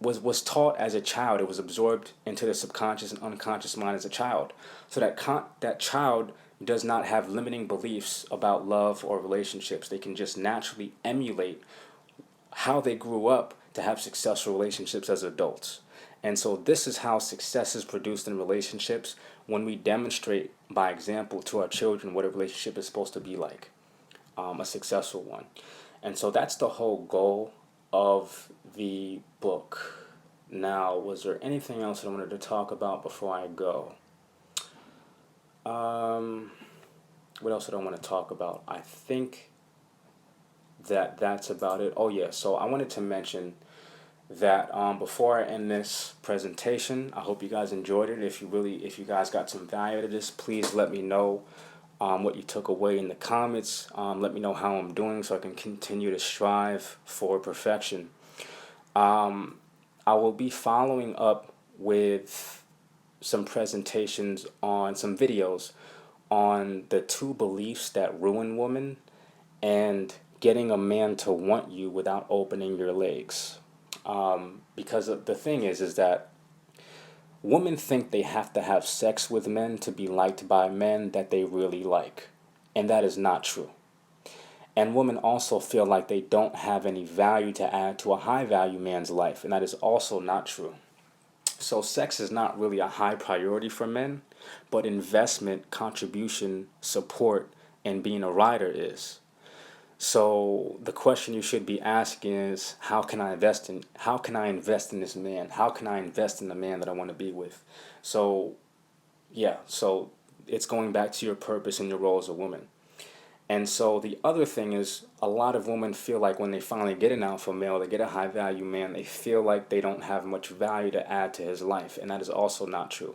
was taught as a child. It was absorbed into the subconscious and unconscious mind as a child. So that child does not have limiting beliefs about love or relationships. They can just naturally emulate how they grew up to have successful relationships as adults. And so this is how success is produced in relationships, when we demonstrate by example to our children what a relationship is supposed to be like, a successful one. And so that's the whole goal of the book. Now, was there anything else that I wanted to talk about before I go? What else did I want to talk about? I think that's about it. Oh yeah, so I wanted to mention that before I end this presentation, I hope you guys enjoyed it. If you guys got some value out of this, please let me know what you took away in the comments. Let me know how I'm doing so I can continue to strive for perfection. I will be following up with some presentations on some videos on the 2 beliefs that ruin women, and getting a man to want you without opening your legs. Because the thing is that women think they have to have sex with men to be liked by men that they really like. And that is not true. And women also feel like they don't have any value to add to a high value man's life. And that is also not true. So sex is not really a high priority for men, but investment, contribution, support, and being a rider is. So the question you should be asking is, how can I invest in this man? How can I invest in the man that I want to be with? So yeah, so it's going back to your purpose and your role as a woman. And so the other thing is, a lot of women feel like when they finally get an alpha male, they get a high value man, they feel like they don't have much value to add to his life. And that is also not true.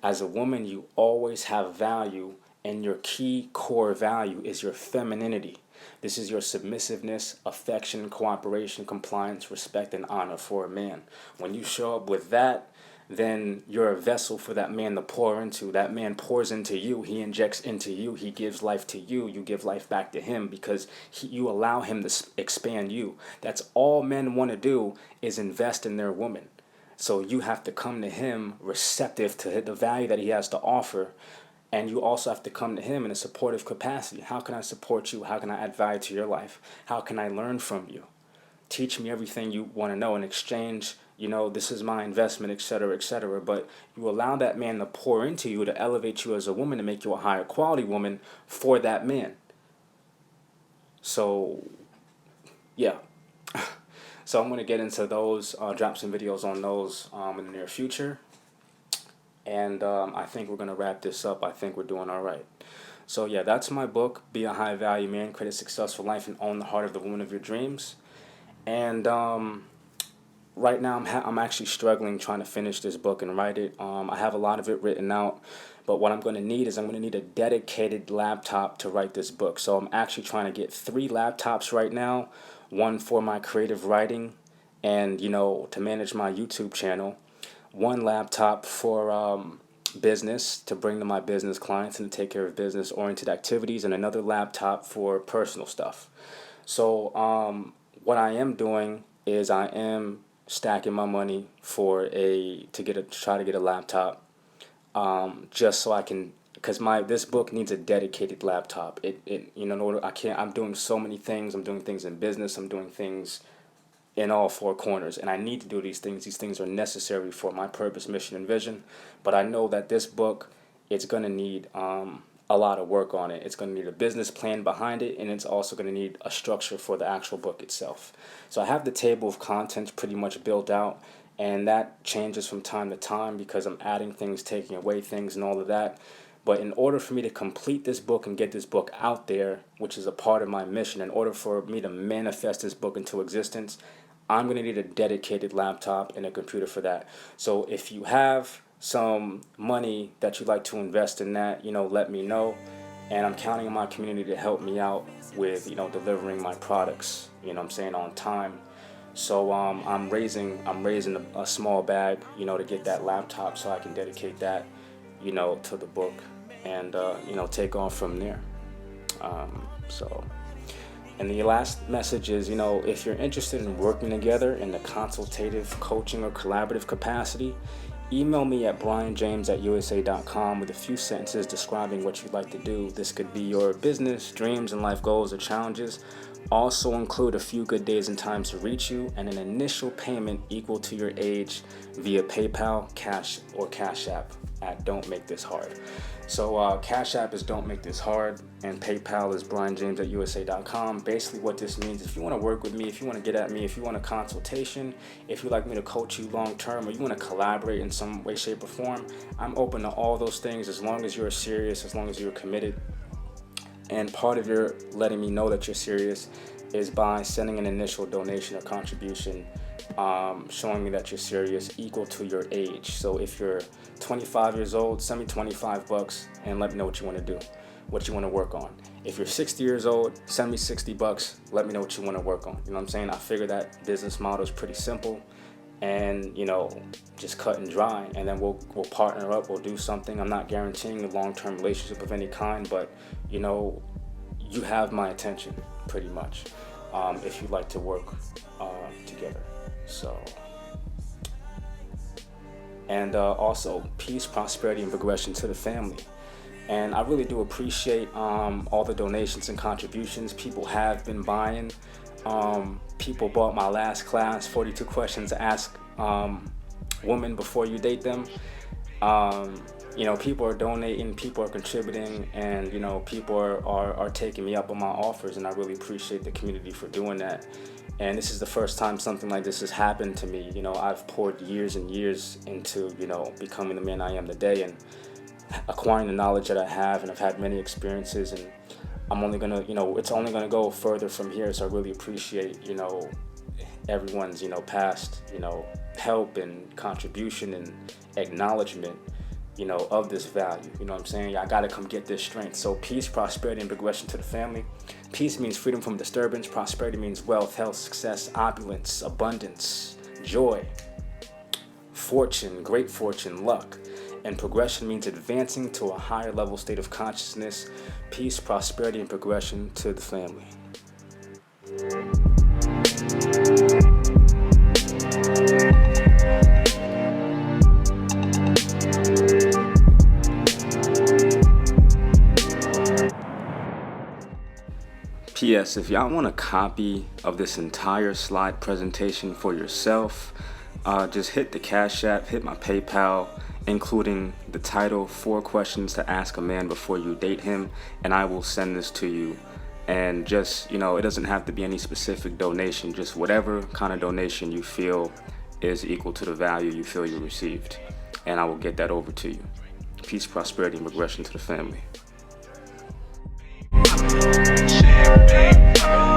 As a woman, you always have value, and your key core value is your femininity. This is your submissiveness, affection, cooperation, compliance, respect, and honor for a man. When you show up with that, then you're a vessel for that man to pour into. That man pours into you. He injects into you. He gives life to you. You give life back to him, because you allow him to expand you. That's all men want to do, is invest in their woman. So you have to come to him receptive to the value that he has to offer. And you also have to come to him in a supportive capacity. How can I support you? How can I add value to your life? How can I learn from you? Teach me everything you want to know. In exchange, this is my investment, etc., etc. But you allow that man to pour into you, to elevate you as a woman, to make you a higher quality woman for that man. So, yeah. So I'm going to get into those, drop some videos on those in the near future. And I think we're going to wrap this up. I think we're doing all right. So yeah, that's my book, Be a High Value Man, Create a Successful Life, and Own the Heart of the Woman of Your Dreams. And right now I'm actually struggling trying to finish this book and write it. I have a lot of it written out, but what I'm going to need is I'm going to need a dedicated laptop to write this book. So I'm actually trying to get 3 laptops right now. one for my creative writing and, to manage my YouTube channel, one laptop for business to bring to my business clients and to take care of business oriented activities, and another laptop for personal stuff. So what I am doing is I am stacking my money to try to get a laptop, just so I can, because this book needs a dedicated laptop. In order, I'm doing so many things. I'm doing things in business. I'm doing things in all four corners, and I need to do these things. These things are necessary for my purpose, mission, and vision. But I know that this book, it's going to need a lot of work on it. It's going to need a business plan behind it, and it's also going to need a structure for the actual book itself. So I have the table of contents pretty much built out, and that changes from time to time because I'm adding things, taking away things, and all of that. But in order for me to complete this book and get this book out there, which is a part of my mission, in order for me to manifest this book into existence, I'm going to need a dedicated laptop and a computer for that. So if you have some money that you'd like to invest in that, let me know. And I'm counting on my community to help me out with, delivering my products, on time. So I'm raising a small bag, to get that laptop so I can dedicate that, to the book and, take on from there. And the last message is, if you're interested in working together in the consultative, coaching, or collaborative capacity, email me at brianjames@usa.com with a few sentences describing what you'd like to do. This could be your business, dreams, and life goals or challenges. Also include a few good days and times to reach you and an initial payment equal to your age via PayPal, Cash App at Don't Make This Hard. So Cash App is Don't Make This Hard, and PayPal is brianjames@usa.com. Basically what this means, if you want to work with me, if you want to get at me, if you want a consultation, if you'd like me to coach you long term, or you want to collaborate in some way, shape, or form, I'm open to all those things as long as you're serious, as long as you're committed. And part of your letting me know that you're serious is by sending an initial donation or contribution, showing me that you're serious, equal to your age. So if you're 25 years old, send me $25 and let me know what you want to do, what you want to work on. If you're 60 years old, send me $60, let me know what you want to work on. You know what I'm saying? I figure that business model is pretty simple and, just cut and dry, and then we'll partner up, we'll do something. I'm not guaranteeing a long-term relationship of any kind, but, you have my attention pretty much, if you'd like to work together. So, and also peace, prosperity, and progression to the family. And I really do appreciate all the donations and contributions. People have been buying. People bought my last class, 42 questions to ask women before you date them. People are donating, people are contributing, and, people are taking me up on my offers, and I really appreciate the community for doing that. And this is the first time something like this has happened to me. I've poured years and years into, becoming the man I am today and acquiring the knowledge that I have, and I've had many experiences, and I'm only gonna, it's only gonna go further from here. So I really appreciate, everyone's, past, help and contribution and acknowledgement, of this value. You know what I'm saying? I gotta come get this strength. So peace, prosperity, and progression to the family. Peace means freedom from disturbance. Prosperity means wealth, health, success, opulence, abundance, joy, fortune, great fortune, luck. And progression means advancing to a higher level state of consciousness. Peace, prosperity, and progression to the family. P.S. If y'all want a copy of this entire slide presentation for yourself, just hit the Cash App, hit my PayPal, including the title, 4 Questions to Ask a Man Before You Date Him, and I will send this to you. And just, it doesn't have to be any specific donation, just whatever kind of donation you feel is equal to the value you feel you received, and I will get that over to you. Peace, prosperity, and progression to the family. Champagne.